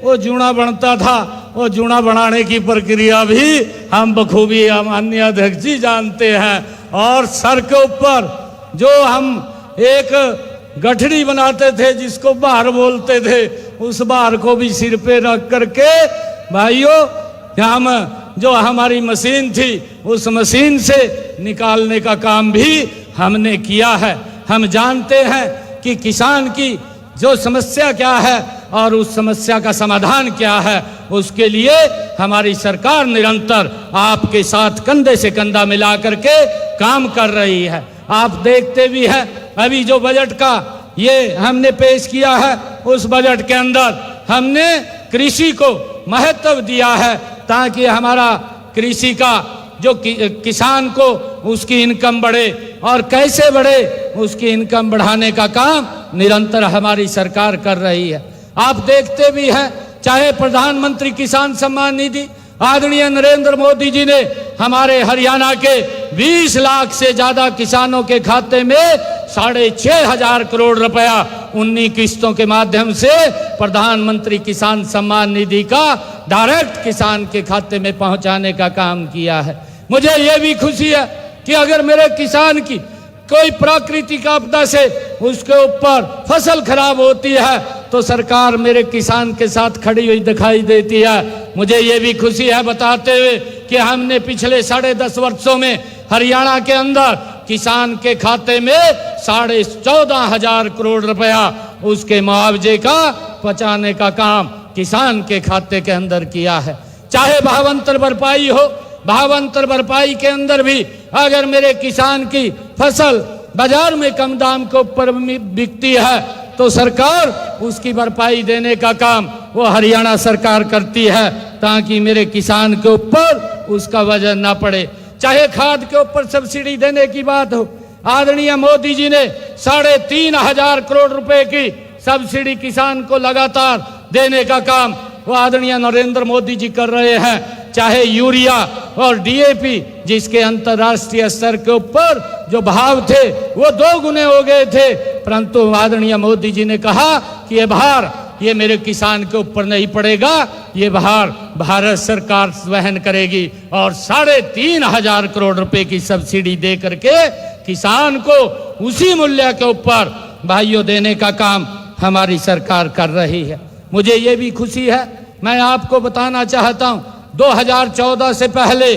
वो जूना बनता था, वो जूना बनाने की प्रक्रिया भी हम बखूबी माननीय अध्यक्ष जी जानते हैं। और सर के ऊपर जो हम एक गठड़ी बनाते थे, जिसको बार बोलते थे, उस बार को भी सिर पे रख करके भाइयों हम जो हमारी मशीन थी, उस मशीन से निकालने का काम भी हमने किया है। हम जानते हैं कि किसान की जो समस्या क्या है और उस समस्या का समाधान क्या है, उसके लिए हमारी सरकार निरंतर आपके साथ कंधे से कंधा मिला करके काम कर रही है। आप देखते भी हैं, अभी जो बजट का ये हमने पेश किया है, उस बजट के अंदर हमने कृषि को महत्व दिया है, ताकि हमारा कृषि का जो किसान को उसकी इनकम बढ़े, और कैसे बढ़े, उसकी इनकम बढ़ाने का काम निरंतर हमारी सरकार कर रही है। आप देखते भी हैं, चाहे प्रधानमंत्री किसान सम्मान निधि आदरणीय नरेंद्र मोदी जी ने हमारे हरियाणा के 20 लाख से ज्यादा किसानों के खाते में 6,500 करोड़ रुपया 19 किस्तों के माध्यम से प्रधानमंत्री किसान सम्मान निधि का डायरेक्ट किसान के खाते में पहुंचाने का काम किया है। मुझे ये भी खुशी है कि अगर मेरे किसान की कोई प्राकृतिक आपदा से उसके ऊपर फसल खराब होती है तो सरकार मेरे किसान के साथ खड़ी हुई दिखाई देती है। मुझे ये भी खुशी है बताते हुए कि हमने पिछले 10.5 वर्षों में हरियाणा के अंदर किसान के खाते में 14,500 करोड़ रुपया उसके मुआवजे का पहुंचाने का काम किसान के खाते के अंदर किया है। चाहे भावांतर भरपाई हो, भावांतर भरपाई के अंदर भी अगर मेरे किसान की फसल बाजार में कम दाम के ऊपर बिकती है तो सरकार उसकी भरपाई देने का काम वो हरियाणा सरकार करती है, ताकि मेरे किसान के ऊपर उसका वजन ना पड़े। चाहे खाद के ऊपर सब्सिडी देने की बात हो, आदरणीय मोदी जी ने 3,500 करोड़ रुपए की सब्सिडी किसान को लगातार देने का काम वो आदरणीय नरेंद्र मोदी जी कर रहे हैं। चाहे यूरिया और डीएपी, जिसके अंतर्राष्ट्रीय स्तर के ऊपर जो भाव थे वो 2 गुने हो गए थे, परंतु आदरणीय मोदी जी ने कहा कि ये भार ये मेरे किसान के ऊपर नहीं पड़ेगा, ये भार भारत सरकार वहन करेगी। और 3,500 करोड़ रुपए की सब्सिडी दे करके किसान को उसी मूल्य के ऊपर भाइयों देने का काम हमारी सरकार कर रही है। मुझे ये भी खुशी है, मैं आपको बताना चाहता हूं 2014 से पहले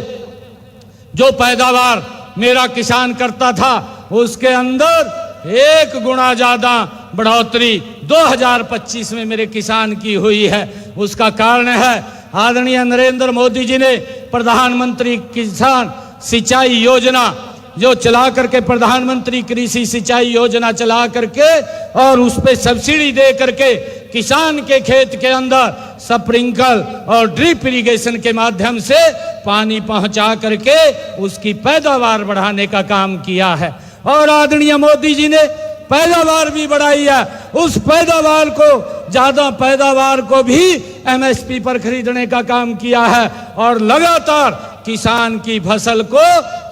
जो पैदावार मेरा किसान करता था उसके अंदर 1 गुना ज्यादा बढ़ोतरी 2025 में मेरे किसान की हुई है। उसका कारण है आदरणीय नरेंद्र मोदी जी ने प्रधानमंत्री किसान सिंचाई योजना जो चला करके, प्रधानमंत्री कृषि सिंचाई योजना चला करके और उस पे सब्सिडी दे करके किसान के खेत के अंदर स्प्रिंकल और ड्रिप इरिगेशन के माध्यम से पानी पहुंचा करके उसकी पैदावार बढ़ाने का काम किया है। और आदरणीय मोदी जी ने पैदावार भी बढ़ाई है। उस पैदावार को, ज्यादा पैदावार को भी एमएसपी पर खरीदने का काम किया है और लगातार किसान की फसल को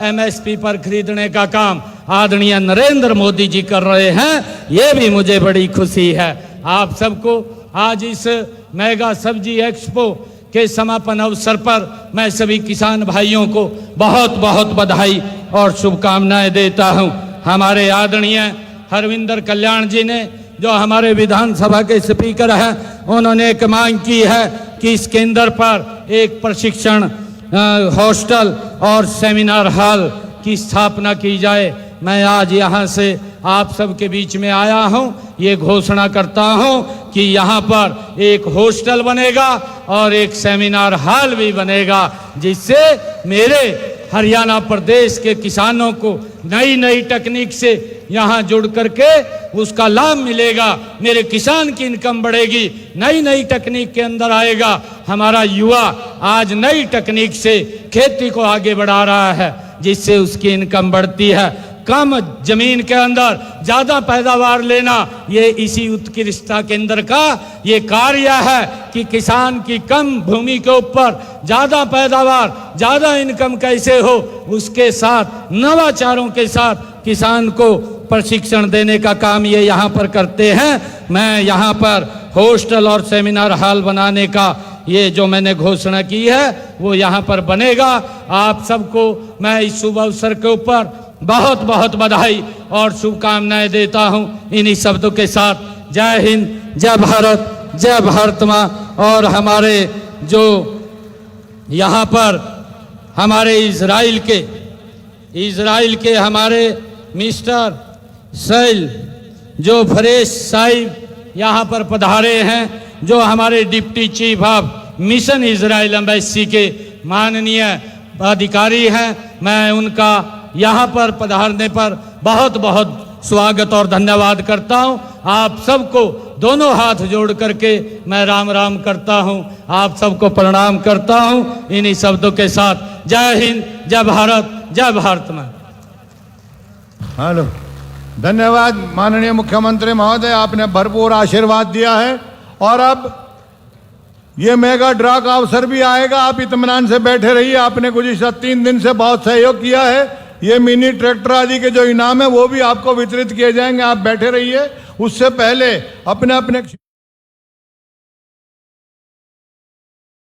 एमएसपी पर खरीदने का काम आदरणीय नरेंद्र मोदी जी कर रहे हैं। ये भी मुझे बड़ी खुशी है। आप सबको आज इस मेगा सब्जी एक्सपो के समापन अवसर पर मैं सभी किसान भाइयों को बहुत बहुत बधाई और शुभकामनाएं देता हूं। हमारे आदरणीय हरविंदर कल्याण जी ने, जो हमारे विधानसभा के स्पीकर हैं, उन्होंने एक मांग की है कि इस केंद्र पर एक प्रशिक्षण हॉस्टल और सेमिनार हॉल की स्थापना की जाए। मैं आज यहाँ से आप सबके बीच में आया हूँ, ये घोषणा करता हूँ कि यहाँ पर एक हॉस्टल बनेगा और एक सेमिनार हॉल भी बनेगा, जिससे मेरे हरियाणा प्रदेश के किसानों को नई नई तकनीक से यहाँ जुड़ करके उसका लाभ मिलेगा। मेरे किसान की इनकम बढ़ेगी, नई नई तकनीक के अंदर आएगा। हमारा युवा आज नई तकनीक से खेती को आगे बढ़ा रहा है, जिससे उसकी इनकम बढ़ती है। कम जमीन के अंदर ज्यादा पैदावार लेना, ये इसी उत्कृष्टता केंद्र का ये कार्य है कि किसान की कम भूमि के ऊपर ज्यादा पैदावार, ज्यादा इनकम कैसे हो, उसके साथ नवाचारों के साथ किसान को प्रशिक्षण देने का काम ये यहाँ पर करते हैं। मैं यहाँ पर हॉस्टल और सेमिनार हॉल बनाने का ये जो मैंने घोषणा की है वो यहाँ पर बनेगा। आप सबको मैं इस शुभ अवसर के ऊपर बहुत बहुत बधाई और शुभकामनाएं देता हूं। इन्हीं शब्दों के साथ जय हिंद, जय भारत, जय भारत माँ। और हमारे जो यहाँ पर हमारे इजराइल के हमारे मिस्टर सैल जो फरेश साहिब यहाँ पर पधारे हैं, जो हमारे deputy chief of mission Israel embassy के माननीय अधिकारी हैं, मैं उनका यहाँ पर पधारने पर बहुत बहुत स्वागत और धन्यवाद करता हूँ। आप सबको दोनों हाथ जोड़ करके मैं राम राम करता हूँ, आप सबको प्रणाम करता हूँ। इन्हीं शब्दों के साथ जय हिंद, जय भारत, जय भारत माँ। हेलो, धन्यवाद माननीय मुख्यमंत्री महोदय, आपने भरपूर आशीर्वाद दिया है। और अब ये मेगा ड्रा का अवसर भी आएगा, आप इत्मीनान से बैठे रहिए। आपने गुज़िश्ता 3 दिन से बहुत सहयोग किया है। ये मिनी ट्रैक्टर आदि के जो इनाम है वो भी आपको वितरित किए जाएंगे, आप बैठे रहिए। उससे पहले अपने अपने